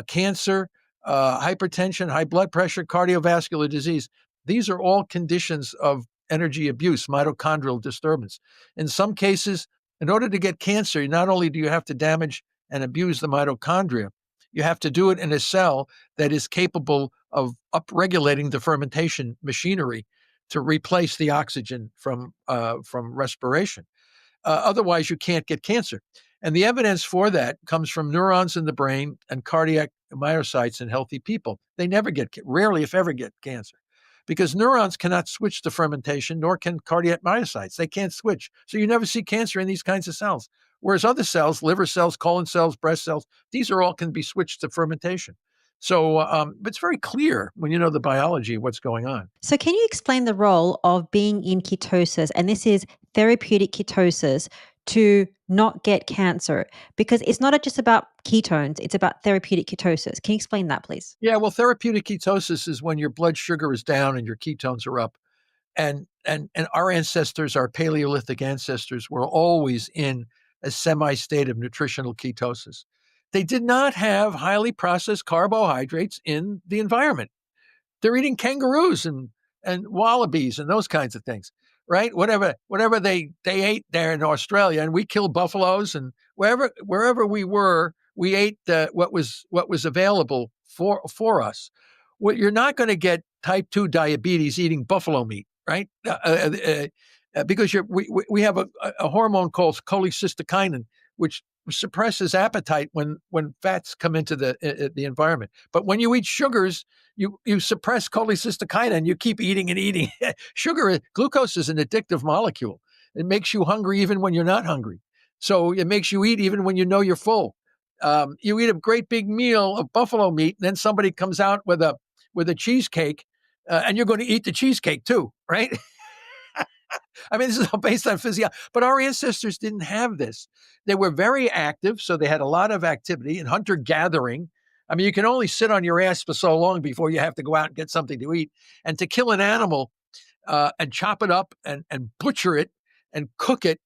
cancer, hypertension, high blood pressure, cardiovascular disease. These are all conditions of energy abuse, mitochondrial disturbance. In some cases, in order to get cancer, not only do you have to damage and abuse the mitochondria, you have to do it in a cell that is capable of upregulating the fermentation machinery to replace the oxygen from respiration. Otherwise, you can't get cancer. And the evidence for that comes from neurons in the brain and cardiac myocytes in healthy people. They rarely, if ever, get cancer because neurons cannot switch to fermentation, nor can cardiac myocytes. They can't switch. So you never see cancer in these kinds of cells. Whereas other cells, liver cells, colon cells, breast cells, these all can be switched to fermentation. So but it's very clear when you know the biology of what's going on. So can you explain the role of being in ketosis, and this is therapeutic ketosis, to not get cancer? Because it's not just about ketones, it's about therapeutic ketosis. Can you explain that, please? Yeah, well, therapeutic ketosis is when your blood sugar is down and your ketones are up. And our ancestors, our Paleolithic ancestors, were always in a semi-state of nutritional ketosis. They did not have highly processed carbohydrates in the environment. They're eating kangaroos and wallabies and those kinds of things, right? Whatever they ate there in Australia, and we killed buffaloes, and wherever we were, we ate what was available for us. Well, you're not going to get type 2 diabetes eating buffalo meat, right? Because we have a hormone called cholecystokinin, which suppresses appetite when fats come into the environment. But when you eat sugars, you suppress cholecystokinin. You keep eating and eating. Glucose is an addictive molecule. It makes you hungry even when you're not hungry. So it makes you eat even when you know you're full. You eat a great big meal of buffalo meat, and then somebody comes out with a cheesecake, and you're going to eat the cheesecake too, right? I mean, this is all based on physiology. But our ancestors didn't have this. They were very active, so they had a lot of activity and hunter-gathering. I mean, you can only sit on your ass for so long before you have to go out and get something to eat. And to kill an animal and chop it up and butcher it and cook it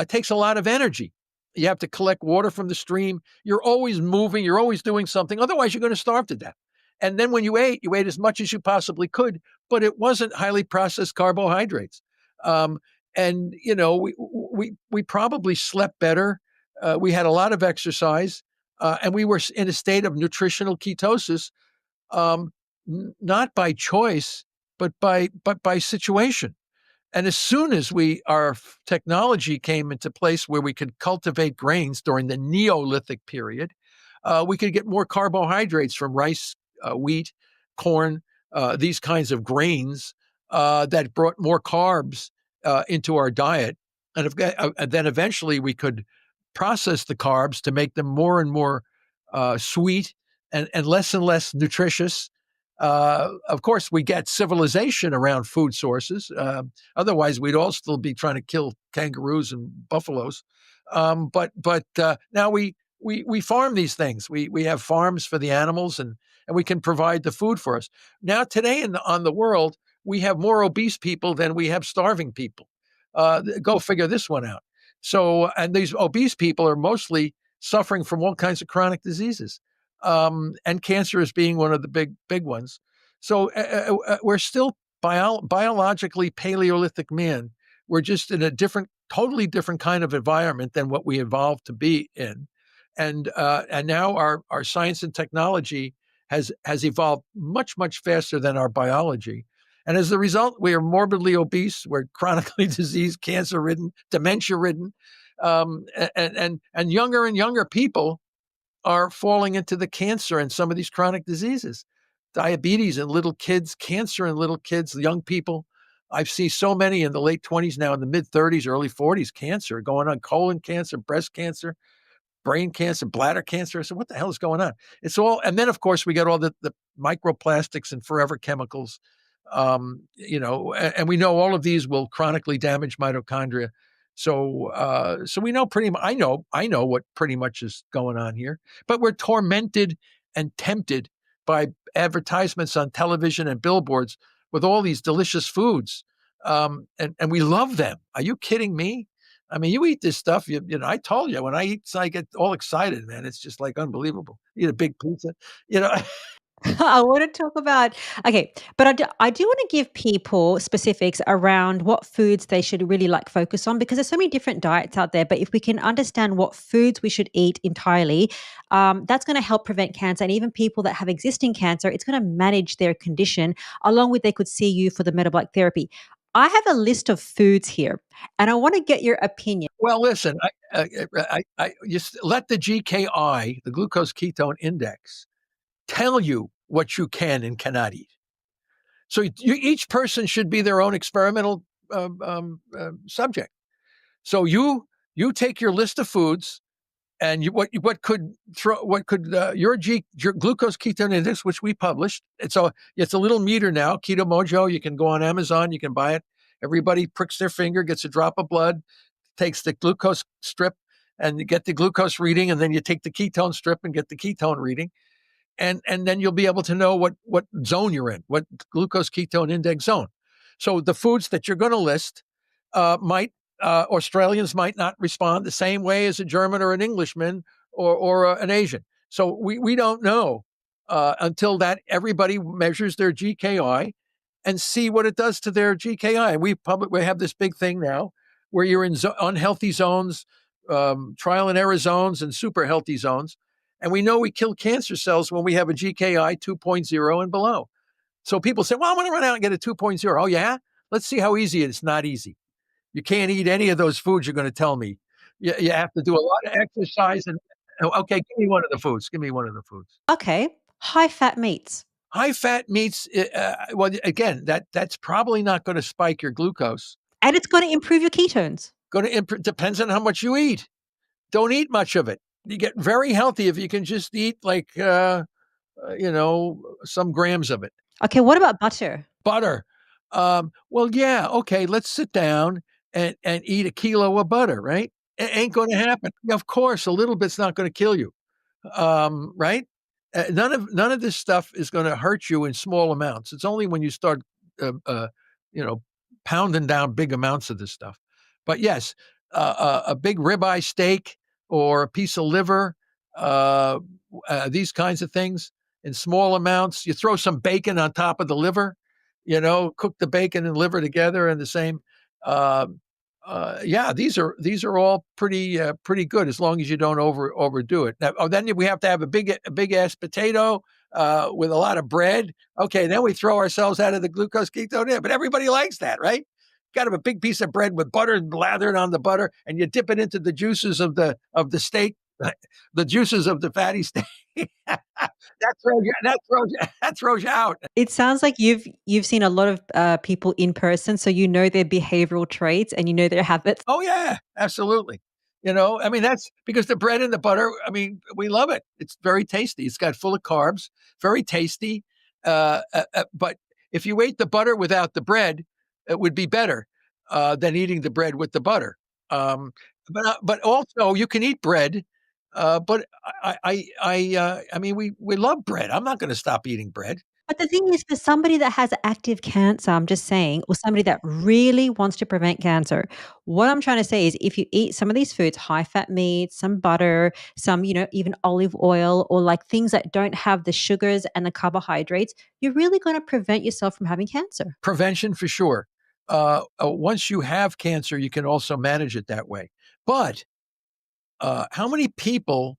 takes a lot of energy. You have to collect water from the stream. You're always moving. You're always doing something. Otherwise, you're going to starve to death. And then when you ate as much as you possibly could, but it wasn't highly processed carbohydrates. And we probably slept better. We had a lot of exercise, and we were in a state of nutritional ketosis, not by choice, but by situation. And as soon as our technology came into place where we could cultivate grains during the Neolithic period, we could get more carbohydrates from rice, wheat, corn, these kinds of grains that brought more carbs into our diet. And then eventually we could process the carbs to make them more and more sweet and less nutritious. Of course, we get civilization around food sources. Otherwise, we'd all still be trying to kill kangaroos and buffaloes. But now we farm these things. We have farms for the animals, and we can provide the food for us. Now, today on the world, we have more obese people than we have starving people. Go figure this one out. So, and these obese people are mostly suffering from all kinds of chronic diseases. And cancer is being one of the big ones. So we're still biologically Paleolithic man. We're just in a totally different kind of environment than what we evolved to be in. And now our science and technology has evolved much faster than our biology. And as a result, we are morbidly obese, we're chronically diseased, cancer-ridden, dementia-ridden, and younger people are falling into the cancer and some of these chronic diseases. Diabetes in little kids, cancer in little kids, young people. I've seen so many in the late 20s now, in the mid 30s, early 40s, cancer going on, colon cancer, breast cancer, brain cancer, bladder cancer. I said, what the hell is going on? It's all, and then of course we got all the microplastics and forever chemicals, and we know all of these will chronically damage mitochondria. So we know I know what pretty much is going on here, but we're tormented and tempted by advertisements on television and billboards with all these delicious foods. And we love them. Are you kidding me? I mean, you eat this stuff, I told you, when I eat, I get all excited, man. It's just like unbelievable. Eat a big pizza, you know. I want to talk about okay, but I do want to give people specifics around what foods they should really like focus on because there's so many different diets out there. But if we can understand what foods we should eat entirely, that's going to help prevent cancer. And even people that have existing cancer, it's going to manage their condition along with they could see you for the metabolic therapy. I have a list of foods here, and I want to get your opinion. Well, listen, I just let the GKI, the glucose ketone index, tell you what you can and cannot eat. So each person should be their own experimental subject. So you take your list of foods and your glucose ketone index, which we published. It's a little meter now, Keto Mojo. You can go on Amazon, you can buy it. Everybody pricks their finger, gets a drop of blood, takes the glucose strip, and you get the glucose reading, and then you take the ketone strip and get the ketone reading. And then you'll be able to know what zone you're in, what glucose ketone index zone. So the foods that you're going to list Australians might not respond the same way as a German or an Englishman or an Asian. So we don't know until that everybody measures their GKI and see what it does to their GKI. And we have this big thing now where you're in unhealthy zones, trial and error zones, and super healthy zones. And we know we kill cancer cells when we have a GKI 2.0 and below. So people say, well, I'm going to run out and get a 2.0. Oh, yeah? Let's see how easy it is. It's not easy. You can't eat any of those foods you're going to tell me. You have to do a lot of exercise. Okay, give me one of the foods. Okay, high fat meats. High fat meats, well, again, that's probably not going to spike your glucose. And it's going to improve your ketones. Depends on how much you eat. Don't eat much of it. You get very healthy if you can just eat some grams of it. Okay, what about butter? Butter. Well, yeah, okay, let's sit down and eat a kilo of butter, right? It ain't going to happen. Of course, a little bit's not going to kill you, right? None of this stuff is going to hurt you in small amounts. It's only when you start, pounding down big amounts of this stuff. But yes, a big ribeye steak or a piece of liver, these kinds of things in small amounts. You throw some bacon on top of the liver, cook the bacon and liver together in the same. These are all pretty good as long as you don't overdo it. Now, then we have to have a big ass potato with a lot of bread. Okay, then we throw ourselves out of the glucose ketone in. But everybody likes that, right? Got to have a big piece of bread with butter lathered on the butter, and you dip it into the juices of the steak, the juices of the fatty steak. that throws you out. It sounds like you've seen a lot of people in person, so you know their behavioral traits and you know their habits. Oh yeah, absolutely. That's because the bread and the butter. We love it. It's very tasty. It's got full of carbs, very tasty. But if you ate the butter without the bread, it would be better than eating the bread with the butter. But also you can eat bread. But we love bread. I'm not going to stop eating bread. But the thing is, for somebody that has active cancer, I'm just saying, or somebody that really wants to prevent cancer, what I'm trying to say is if you eat some of these foods, high fat meat, some butter, some, even olive oil, or like things that don't have the sugars and the carbohydrates, you're really going to prevent yourself from having cancer. Prevention for sure. Once you have cancer, you can also manage it that way. But how many people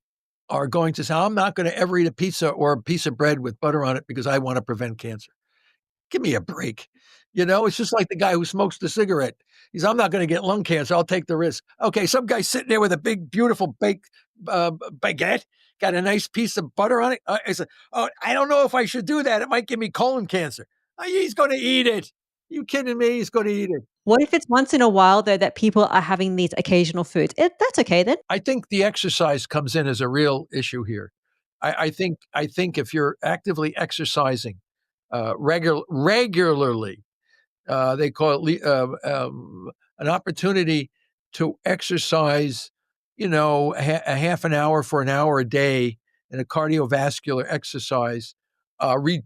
are going to say, I'm not going to ever eat a pizza or a piece of bread with butter on it because I want to prevent cancer? Give me a break. It's just like the guy who smokes the cigarette. I'm not going to get lung cancer. I'll take the risk. Okay, some guy sitting there with a big, beautiful baked baguette, got a nice piece of butter on it. I said, oh, I don't know if I should do that. It might give me colon cancer. He's going to eat it. You kidding me? He's going to eat it. What if it's once in a while, though, that people are having these occasional foods? That's okay then. I think the exercise comes in as a real issue here. I think if you're actively exercising regularly, they call it an opportunity to exercise, a half an hour for an hour a day in a cardiovascular exercise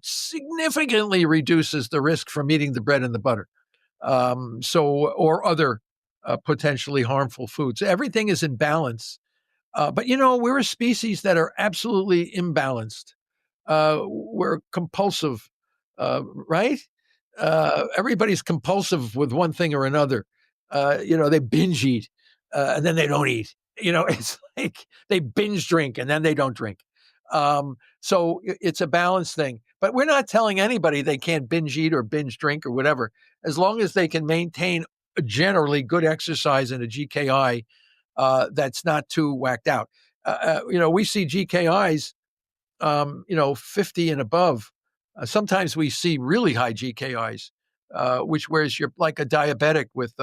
significantly reduces the risk from eating the bread and the butter. Or other potentially harmful foods. Everything is in balance. But we're a species that are absolutely imbalanced. We're compulsive, right? Everybody's compulsive with one thing or another. They binge eat and then they don't eat. It's like they binge drink and then they don't drink. So it's a balance thing. But we're not telling anybody they can't binge eat or binge drink or whatever, as long as they can maintain a generally good exercise and a GKI that's not too whacked out. We see GKIs, 50 and above. Sometimes we see really high GKIs, whereas you're like a diabetic with,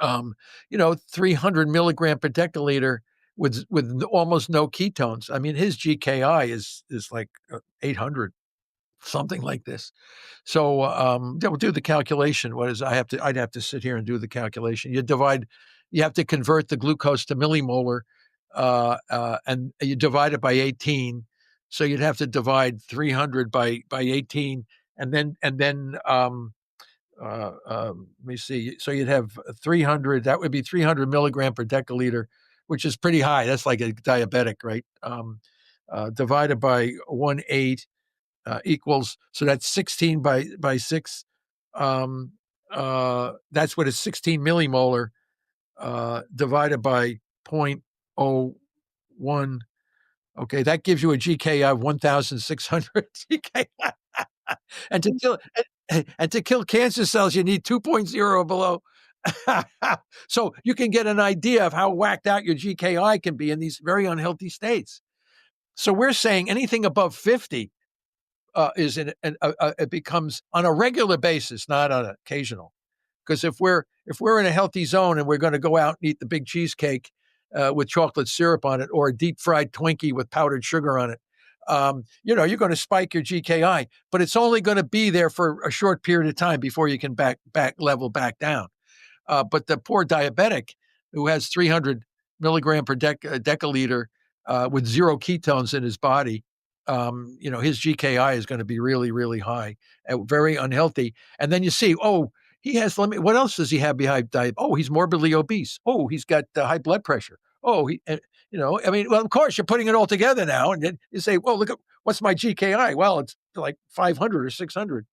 300 milligram per deciliter with almost no ketones. I mean, his GKI is like 800, something like this. So we'll do the calculation. I'd have to sit here and do the calculation. You have to convert the glucose to millimolar, and you divide it by 18. So you'd have to divide 300 by 18, and then let me see. So you'd have 300. That would be 300 milligram per deciliter, which is pretty high. That's like a diabetic, right? Divided by 1.8 equals. So that's 16 by 6. That's what is 16 millimolar divided by 0.01. Okay, that gives you a GKI of 1,600 GKI. And to kill cancer cells, you need 2.0 below. So you can get an idea of how whacked out your GKI can be in these very unhealthy states. So we're saying anything above 50 it becomes on a regular basis, not on an occasional. Because if we're in a healthy zone and we're going to go out and eat the big cheesecake with chocolate syrup on it, or a deep fried Twinkie with powdered sugar on it, you're going to spike your GKI, but it's only going to be there for a short period of time before you can level back down. But the poor diabetic who has 300 milligram per deciliter with zero ketones in his body, his GKI is going to be really, really high, very unhealthy. And then you see, he has what else does he have behind diabetes? Oh, he's morbidly obese. Oh, he's got high blood pressure. Oh, well, of course, you're putting it all together now. And then you say, well, look at what's my GKI? Well, it's like 500 or 600.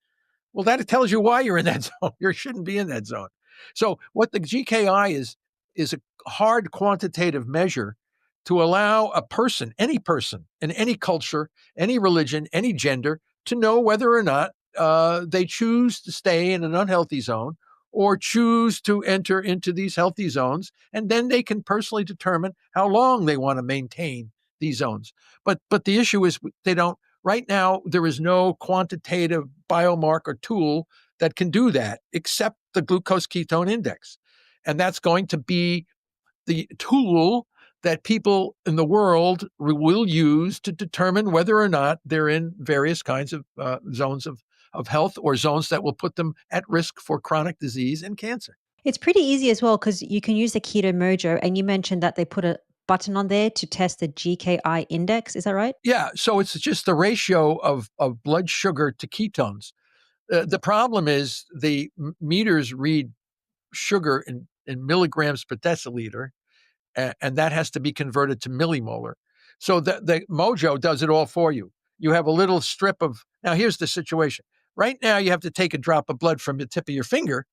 Well, that tells you why you're in that zone. You shouldn't be in that zone. So what the GKI is a hard quantitative measure to allow a person, any person in any culture, any religion, any gender, to know whether or not they choose to stay in an unhealthy zone or choose to enter into these healthy zones. And then they can personally determine how long they want to maintain these zones. But the issue is they don't, right now, there is no quantitative biomarker tool that can do that except the glucose ketone index. And that's going to be the tool that people in the world will use to determine whether or not they're in various kinds of zones of health, or zones that will put them at risk for chronic disease and cancer. It's pretty easy as well, because you can use the Keto Mojo, and you mentioned that they put a button on there to test the GKI index. Is that right? Yeah. So it's just the ratio of blood sugar to ketones. The problem is the meters read sugar in milligrams per deciliter, and that has to be converted to millimolar. So the Mojo does it all for you. You have a little strip of, now here's the situation. Right now you have to take a drop of blood from the tip of your finger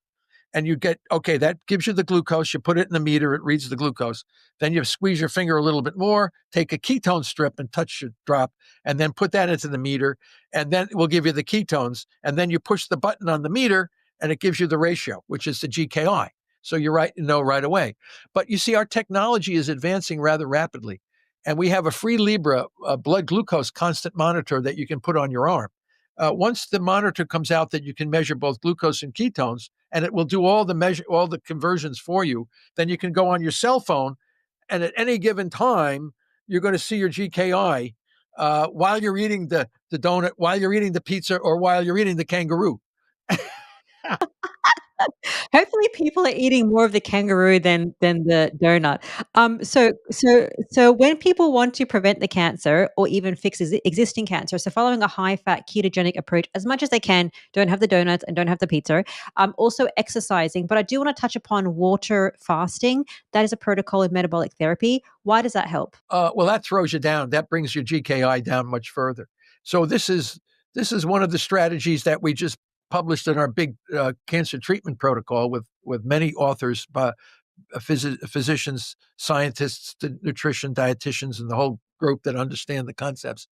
and you get, okay, that gives you the glucose. You put it in the meter, it reads the glucose. Then you squeeze your finger a little bit more, take a ketone strip and touch your drop, and then put that into the meter, and then it will give you the ketones. And then you push the button on the meter, and it gives you the ratio, which is the GKI. So you know right away. But you see, our technology is advancing rather rapidly. And we have a free Libra blood glucose constant monitor that you can put on your arm. Once the monitor comes out that you can measure both glucose and ketones, and it will do all the conversions for you, then you can go on your cell phone, and at any given time, you're going to see your GKI while you're eating the donut, while you're eating the pizza, or while you're eating the kangaroo. Hopefully, people are eating more of the kangaroo than the donut. So when people want to prevent the cancer or even fix existing cancer, so following a high-fat ketogenic approach as much as they can, don't have the donuts and don't have the pizza. Also exercising, but I do want to touch upon water fasting. That is a protocol of metabolic therapy. Why does that help? Well, that throws you down. That brings your GKI down much further. So this is one of the strategies that we just published in our big cancer treatment protocol with many authors, physicians, scientists, nutrition, dietitians, and the whole group that understand the concepts.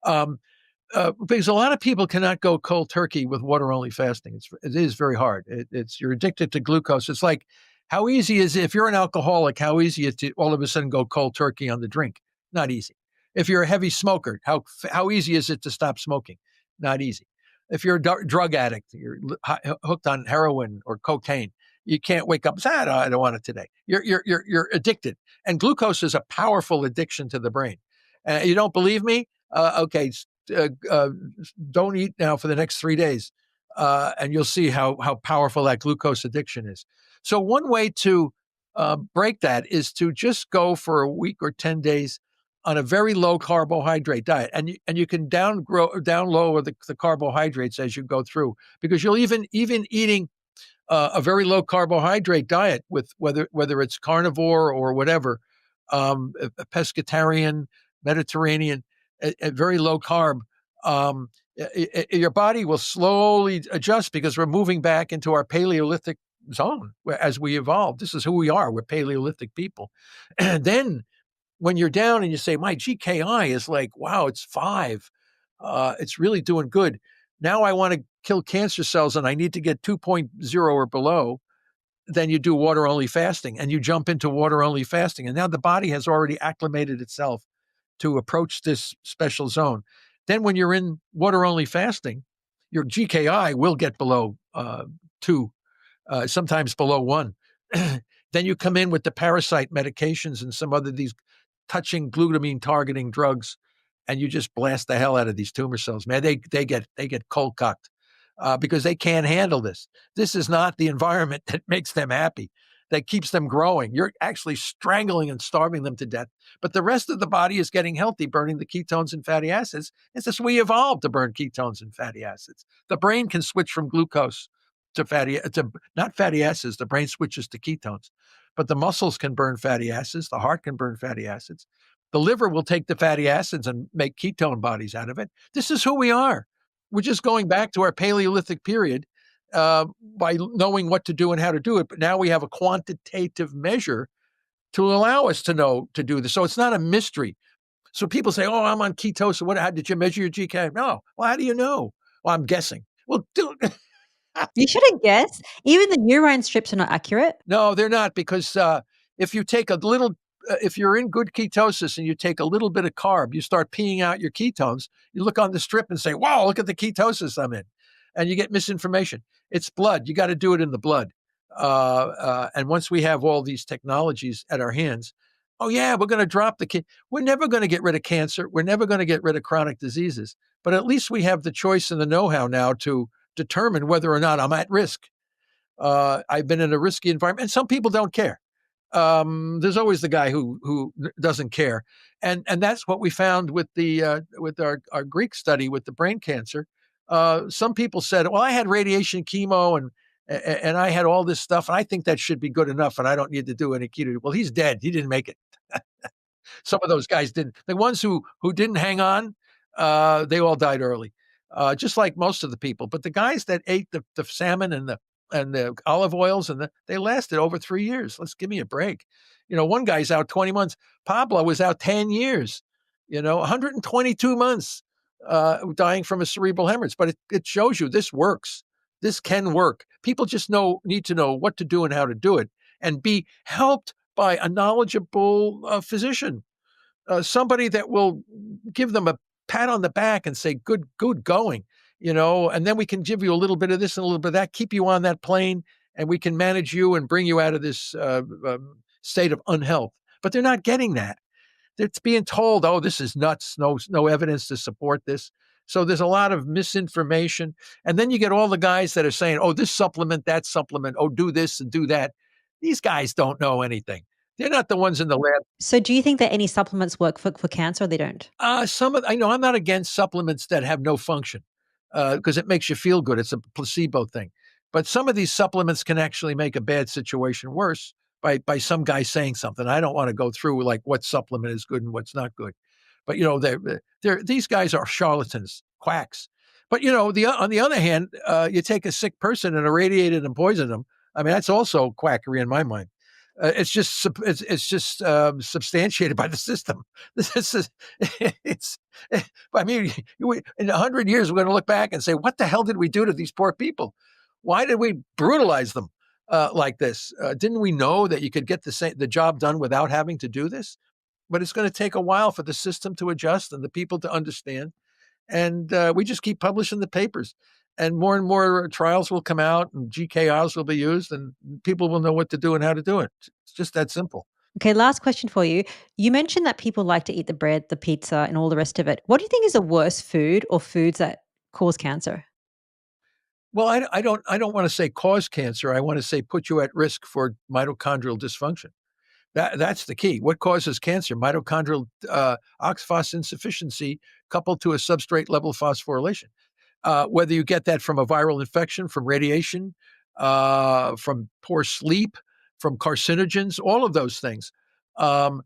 Because a lot of people cannot go cold turkey with water-only fasting. It is very hard. You're addicted to glucose. It's like, how easy is it, if you're an alcoholic, how easy is it to all of a sudden go cold turkey on the drink? Not easy. If you're a heavy smoker, how easy is it to stop smoking? Not easy. If you're a drug addict, you're hooked on heroin or cocaine, you can't wake up and say, I don't want it today. You're addicted. And glucose is a powerful addiction to the brain. You don't believe me? Okay, don't eat now for the next 3 days, and you'll see how powerful that glucose addiction is. So one way to break that is to just go for a week or 10 days on a very low carbohydrate diet, and you can down lower the carbohydrates as you go through, because you'll even eating a very low carbohydrate diet with whether it's carnivore or whatever, a pescatarian, Mediterranean, a very low carb, your body will slowly adjust, because we're moving back into our Paleolithic zone as we evolve. This is who we are. We're Paleolithic people. And then when you're down and you say, my GKI is like, wow, it's 5. It's really doing good. Now I want to kill cancer cells and I need to get 2.0 or below. Then you do water-only fasting, and you jump into water-only fasting. And now the body has already acclimated itself to approach this special zone. Then when you're in water-only fasting, your GKI will get below 2, sometimes below 1. Then you come in with the parasite medications and some other these touching glutamine targeting drugs, and you just blast the hell out of these tumor cells. Man, they get cold cocked because they can't handle this. This is not the environment that makes them happy, that keeps them growing. You're actually strangling and starving them to death. But the rest of the body is getting healthy, burning the ketones and fatty acids. It's just we evolved to burn ketones and fatty acids. The brain can switch from glucose to not fatty acids. The brain switches to ketones. But the muscles can burn fatty acids. The heart can burn fatty acids. The liver will take the fatty acids and make ketone bodies out of it. This is who we are. We're just going back to our Paleolithic period by knowing what to do and how to do it. But now we have a quantitative measure to allow us to know to do this. So it's not a mystery. So people say, oh, I'm on ketosis. How did you measure your GK? No. Well, how do you know? Well, I'm guessing. Well, You shouldn't guess. Even the urine strips are not accurate. no, they're not, because if you take a little, if you're in good ketosis and you take a little bit of carb, you start peeing out your ketones. You look on the strip and say, wow, look at the ketosis I'm in. And you get misinformation. It's blood. You got to do it in the blood. And once we have all these technologies at our hands, oh yeah, we're going to drop we're never going to get rid of cancer. We're never going to get rid of chronic diseases. But at least we have the choice and the know-how now to determine whether or not I'm at risk. I've been in a risky environment, and some people don't care. There's always the guy who doesn't care, and that's what we found with our Greek study with the brain cancer. Some people said, "Well, I had radiation, chemo, and I had all this stuff, and I think that should be good enough, and I don't need to do any keto." Well, he's dead. He didn't make it. Some of those guys didn't. The ones who didn't hang on, they all died early, just like most of the people. But the guys that ate the salmon and the and the olive oils, and they lasted over 3 years. Let's give me a break. One guy's out 20 months. Pablo was out 10 years, 122 months, dying from a cerebral hemorrhage. But it shows you this works. This can work. People just need to know what to do and how to do it, and be helped by a knowledgeable physician, somebody that will give them a pat on the back and say, good going, and then we can give you a little bit of this and a little bit of that, keep you on that plane, and we can manage you and bring you out of this state of unhealth. But they're not getting that. They're being told, oh, this is nuts. No evidence to support this. So there's a lot of misinformation. And then you get all the guys that are saying, oh, this supplement, that supplement, oh, do this and do that. These guys don't know anything. They're not the ones in the lab. So do you think that any supplements work for cancer or they don't? I know I'm not against supplements that have no function, because it makes you feel good. It's a placebo thing. But some of these supplements can actually make a bad situation worse by some guy saying something. I don't want to go through like what supplement is good and what's not good. But these guys are charlatans, quacks. But on the other hand, you take a sick person and irradiate it and poison them. I mean, that's also quackery in my mind. It's just substantiated by the system. This is it's. I mean, in 100 years, we're going to look back and say, "What the hell did we do to these poor people? Why did we brutalize them like this? Didn't we know that you could get the job done without having to do this?" But it's going to take a while for the system to adjust and the people to understand. And we just keep publishing the papers. And more trials will come out, and GKIs will be used, and people will know what to do and how to do it. It's just that simple. Okay, last question for you. You mentioned that people like to eat the bread, the pizza, and all the rest of it. What do you think is the worst food or foods that cause cancer? Well, I don't want to say cause cancer. I want to say put you at risk for mitochondrial dysfunction. That's the key. What causes cancer? Mitochondrial oxphos insufficiency coupled to a substrate level phosphorylation. Whether you get that from a viral infection, from radiation, from poor sleep, from carcinogens, all of those things. Now,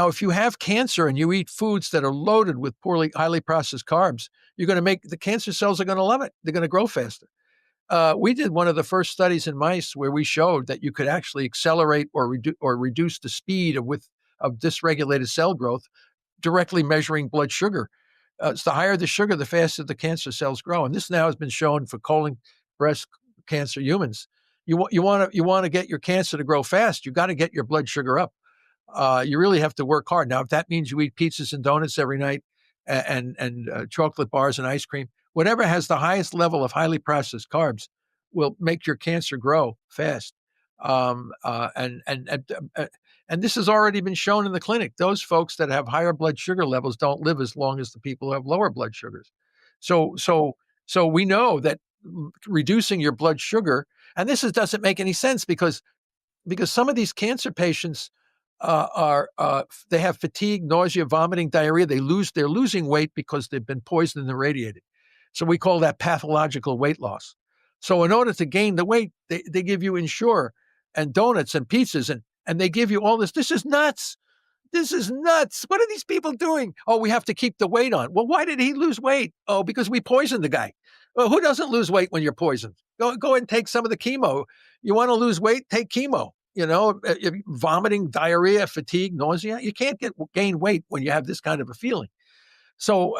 if you have cancer and you eat foods that are loaded with highly processed carbs, you're going to make the cancer cells are going to love it. They're going to grow faster. We did one of the first studies in mice where we showed that you could actually accelerate or reduce the speed of dysregulated cell growth, directly measuring blood sugar. So the higher the sugar, the faster the cancer cells grow. And this now has been shown for colon, breast cancer humans. You want to get your cancer to grow fast, you got to get your blood sugar up. You really have to work hard. Now, if that means you eat pizzas and donuts every night and chocolate bars and ice cream, whatever has the highest level of highly processed carbs will make your cancer grow fast. And this has already been shown in the clinic. Those folks that have higher blood sugar levels don't live as long as the people who have lower blood sugars. So we know that reducing your blood sugar, and doesn't make any sense because some of these cancer patients they have fatigue, nausea, vomiting, diarrhea. They're losing weight because they've been poisoned and irradiated. So we call that pathological weight loss. So in order to gain the weight, they give you Ensure and donuts and pizzas and they give you all this. This is nuts. This is nuts. What are these people doing? Oh, we have to keep the weight on. Well, why did he lose weight? Oh, because we poisoned the guy. Well, who doesn't lose weight when you're poisoned? Go and take some of the chemo. You want to lose weight? Take chemo. Vomiting, diarrhea, fatigue, nausea. You can't gain weight when you have this kind of a feeling. So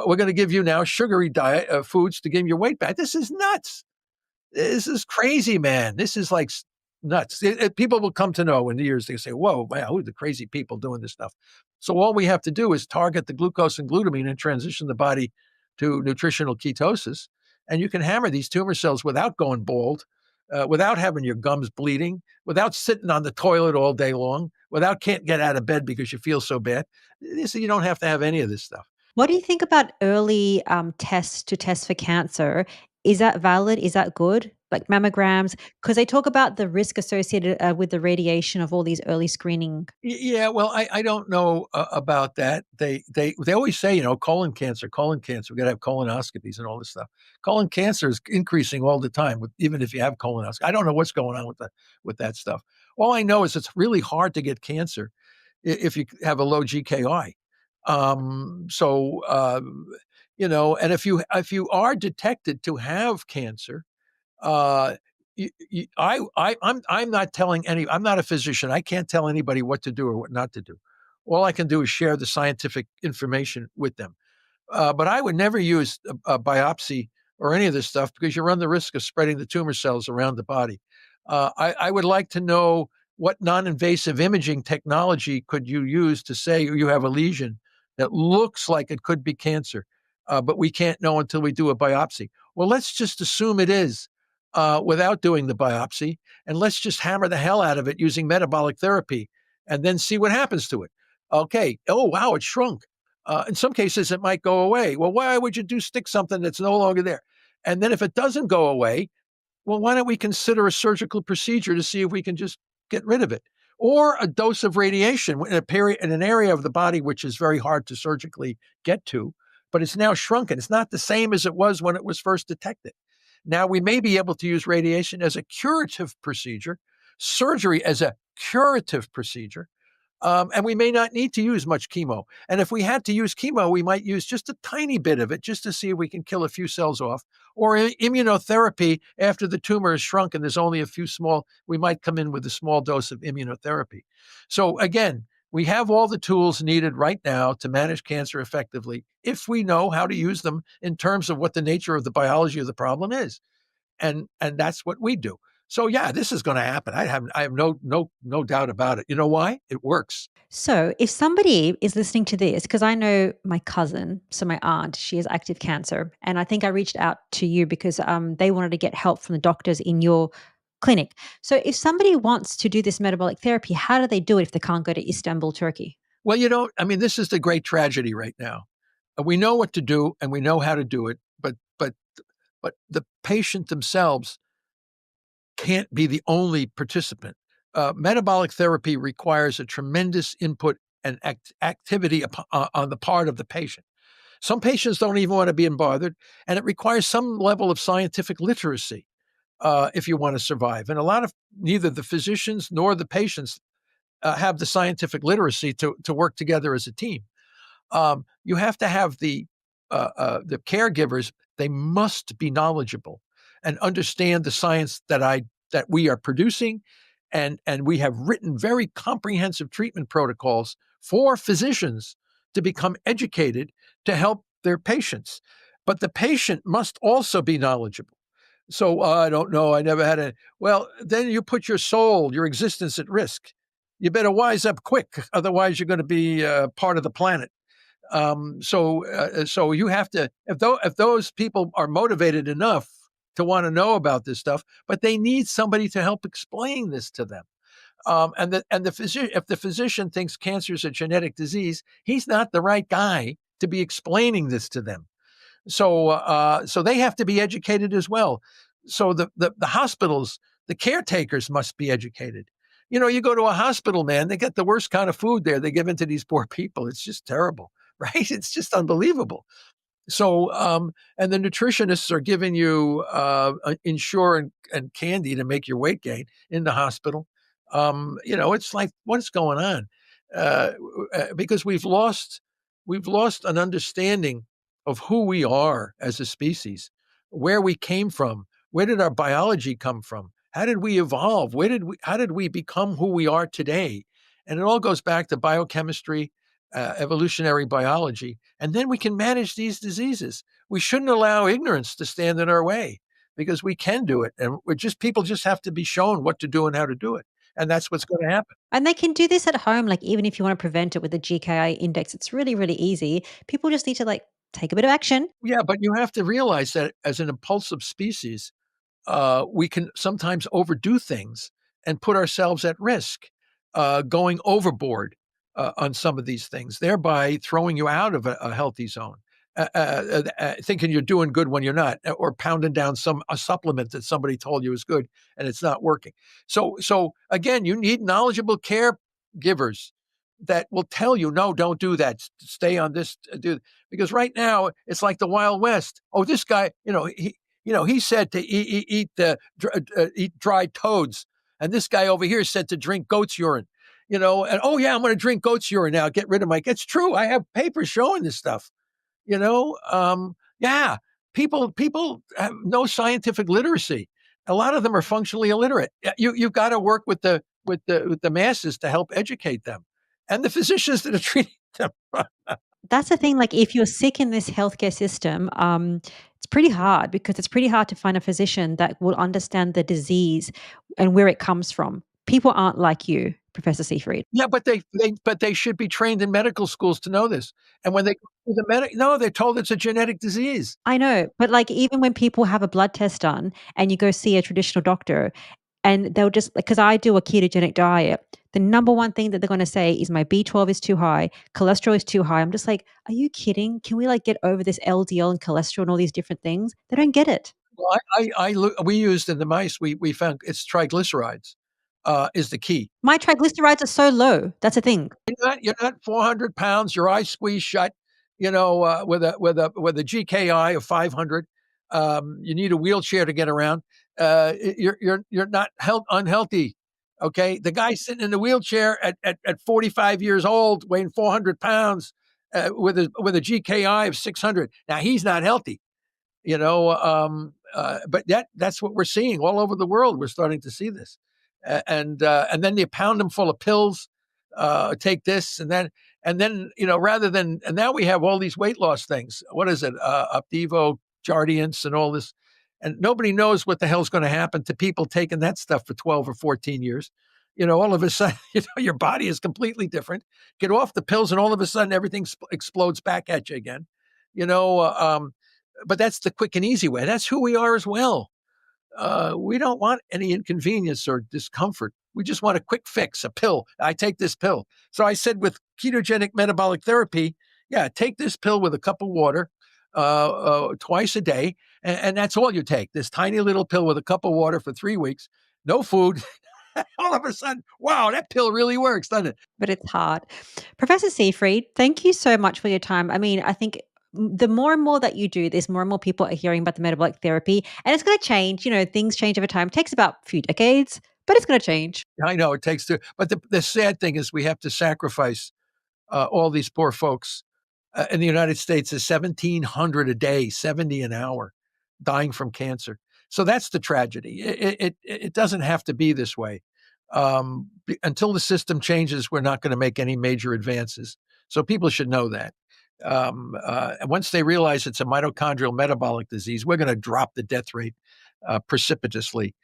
we're going to give you now sugary diet foods to gain your weight back. This is nuts. This is crazy, man. This is like nuts. People will come to know in the years, they say, whoa, man, who are the crazy people doing this stuff? So all we have to do is target the glucose and glutamine and transition the body to nutritional ketosis. And you can hammer these tumor cells without going bald, without having your gums bleeding, without sitting on the toilet all day long, without can't get out of bed because you feel so bad. You don't have to have any of this stuff. What do you think about early tests to test for cancer? Is that valid? Is that good? Like mammograms? Because they talk about the risk associated with the radiation of all these early screening. Yeah, well, I don't know about that. They always say, colon cancer. We got to have colonoscopies and all this stuff. Colon cancer is increasing all the time, even if you have colonoscopy. I don't know what's going on with that stuff. All I know is it's really hard to get cancer if you have a low GKI. And if you are detected to have cancer, Uh, I'm not telling I'm not a physician. I can't tell anybody what to do or what not to do. All I can do is share the scientific information with them. But I would never use a biopsy or any of this stuff because you run the risk of spreading the tumor cells around the body. I would like to know what non-invasive imaging technology could you use to say you have a lesion that looks like it could be cancer, but we can't know until we do a biopsy. Well, let's just assume it is without doing the biopsy, and let's just hammer the hell out of it using metabolic therapy and then see what happens to it. Okay. Oh, wow, it shrunk. In some cases, it might go away. Well, why would you stick something that's no longer there? And then if it doesn't go away, well, why don't we consider a surgical procedure to see if we can just get rid of it? Or a dose of radiation in an area of the body which is very hard to surgically get to, but it's now shrunken. It's not the same as it was when it was first detected. Now we may be able to use radiation as a curative procedure, surgery as a curative procedure, and we may not need to use much chemo. And if we had to use chemo, we might use just a tiny bit of it just to see if we can kill a few cells off. Or immunotherapy after the tumor is shrunk and there's only a few small, we might come in with a small dose of immunotherapy. So again, we have all the tools needed right now to manage cancer effectively if we know how to use them in terms of what the nature of the biology of the problem is. And that's what we do. So yeah, this is going to happen. I have no doubt about it. You know why? It works. So, if somebody is listening to this, because I know my cousin, so my aunt, she has active cancer, and I think I reached out to you because they wanted to get help from the doctors in your clinic. So, if somebody wants to do this metabolic therapy, how do they do it if they can't go to Istanbul, Turkey? Well, I mean, this is the great tragedy right now. We know what to do and we know how to do it, but the patient themselves can't be the only participant. Metabolic therapy requires a tremendous input and activity on the part of the patient. Some patients don't even want to be bothered, and it requires some level of scientific literacy if you want to survive. And neither the physicians nor the patients have the scientific literacy to work together as a team. You have to have the caregivers. They must be knowledgeable and understand the science that we are producing, and we have written very comprehensive treatment protocols for physicians to become educated to help their patients. But the patient must also be knowledgeable. So I don't know. I never had a. Well, then you put your soul, your existence at risk. You better wise up quick, otherwise you're going to be part of the planet. So you have to, if those people are motivated enough to want to know about this stuff, but they need somebody to help explain this to them. And the physician, if the physician thinks cancer is a genetic disease, he's not the right guy to be explaining this to them. So they have to be educated as well. So the hospitals, the caretakers must be educated. You go to a hospital, man, they get the worst kind of food there. They give into these poor people. It's just terrible, right? It's just unbelievable. So, and the nutritionists are giving you Ensure and candy to make your weight gain in the hospital. It's like, what's going on? Because we've lost an understanding of who we are as a species, where we came from, where did our biology come from? How did we evolve? How did we become who we are today? And it all goes back to biochemistry, evolutionary biology, and then we can manage these diseases. We shouldn't allow ignorance to stand in our way because we can do it. And people just have to be shown what to do and how to do it. And that's what's going to happen. And they can do this at home, like even if you want to prevent it with a GKI index, it's really, really easy. People just need to take a bit of action. Yeah, but you have to realize that as an impulsive species, we can sometimes overdo things and put ourselves at risk, going overboard on some of these things, thereby throwing you out of a healthy zone, thinking you're doing good when you're not, or pounding down a supplement that somebody told you is good and it's not working. So again, you need knowledgeable caregivers that will tell you, no, don't do that. Stay on this, because right now it's like the Wild West. Oh, this guy, he said to eat dried toads, and this guy over here said to drink goat's urine. And oh yeah, I'm going to drink goat's urine now. Get rid of it's true. I have papers showing this stuff. Yeah, people have no scientific literacy. A lot of them are functionally illiterate. You've got to work with the masses to help educate them, and the physicians that are treating them. That's the thing, like, if you're sick in this healthcare system, it's pretty hard because it's pretty hard to find a physician that will understand the disease and where it comes from. People aren't like you, Professor Seyfried. Yeah, but they should be trained in medical schools to know this. And when they go to the no, they're told it's a genetic disease. I know, but, like, even when people have a blood test done and you go see a traditional doctor and they'll just, because I do a ketogenic diet, the number one thing that they're gonna say is my B12 is too high, cholesterol is too high. I'm just like, "Are you kidding? Can we, like, get over this LDL and cholesterol and all these different things?" They don't get it. Well, we used in the mice, we found it's triglycerides is the key. My triglycerides are so low. That's the thing. You're not 400 pounds, your eyes squeezed shut, with a GKI of 500. You need a wheelchair to get around. You're not unhealthy. Okay, the guy sitting in the wheelchair at 45 years old, weighing 400 pounds, with a GKI of 600. Now he's not healthy. But that's what we're seeing all over the world. We're starting to see this, and then you pound them full of pills, take this and then rather than, and now we have all these weight loss things. What is it? Opdivo, Jardiance, and all this, and nobody knows what the hell's going to happen to people taking that stuff for 12 or 14 years. All of a sudden, your body is completely different. Get off the pills, and all of a sudden, everything explodes back at you again. But that's the quick and easy way. That's who we are as well. We don't want any inconvenience or discomfort. We just want a quick fix, a pill. I take this pill. So I said with ketogenic metabolic therapy, yeah, take this pill with a cup of water twice a day, and that's all you take. This tiny little pill with a cup of water for 3 weeks, no food. All of a sudden, wow, that pill really works, doesn't it? But it's hard. Professor Seyfried, thank you so much for your time. I mean, I think the more and more that you do this, more and more people are hearing about the metabolic therapy, and it's going to change. Things change over time. It takes about a few decades, but it's going to change. I know it takes two, but the sad thing is we have to sacrifice all these poor folks. In the United States is 1,700 a day, 70 an hour, dying from cancer. So that's the tragedy. It doesn't have to be this way. Until the system changes, we're not going to make any major advances. So people should know that. Once they realize it's a mitochondrial metabolic disease, we're going to drop the death rate precipitously,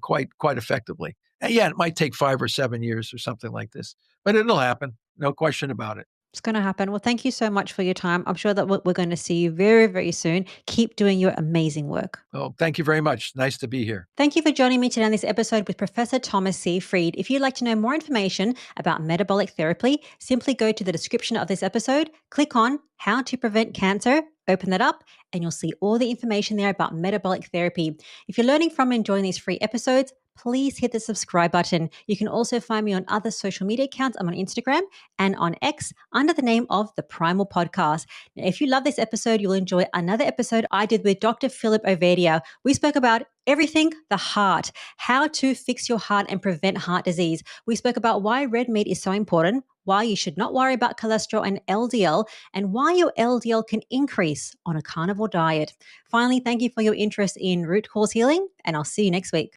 quite effectively. And yeah, it might take 5 or 7 years or something like this, but it'll happen. No question about it. It's going to happen. Well, thank you so much for your time. I'm sure that we're going to see you very, very soon. Keep doing your amazing work. Oh, thank you very much. Nice to be here. Thank you for joining me today on this episode with Professor Tomaaas Seyfried. If you'd like to know more information about metabolic therapy, simply go to the description of this episode, click on How to Prevent Cancer, open that up, and you'll see all the information there about metabolic therapy. If you're learning from and enjoying these free episodes, please hit the subscribe button. You can also find me on other social media accounts. I'm on Instagram and on X under the name of The Primal Podcast. Now, if you love this episode, you'll enjoy another episode I did with Dr. Philip Ovadia. We spoke about everything the heart, how to fix your heart and prevent heart disease. We spoke about why red meat is so important, why you should not worry about cholesterol and LDL, and why your LDL can increase on a carnivore diet. Finally, thank you for your interest in root cause healing, and I'll see you next week.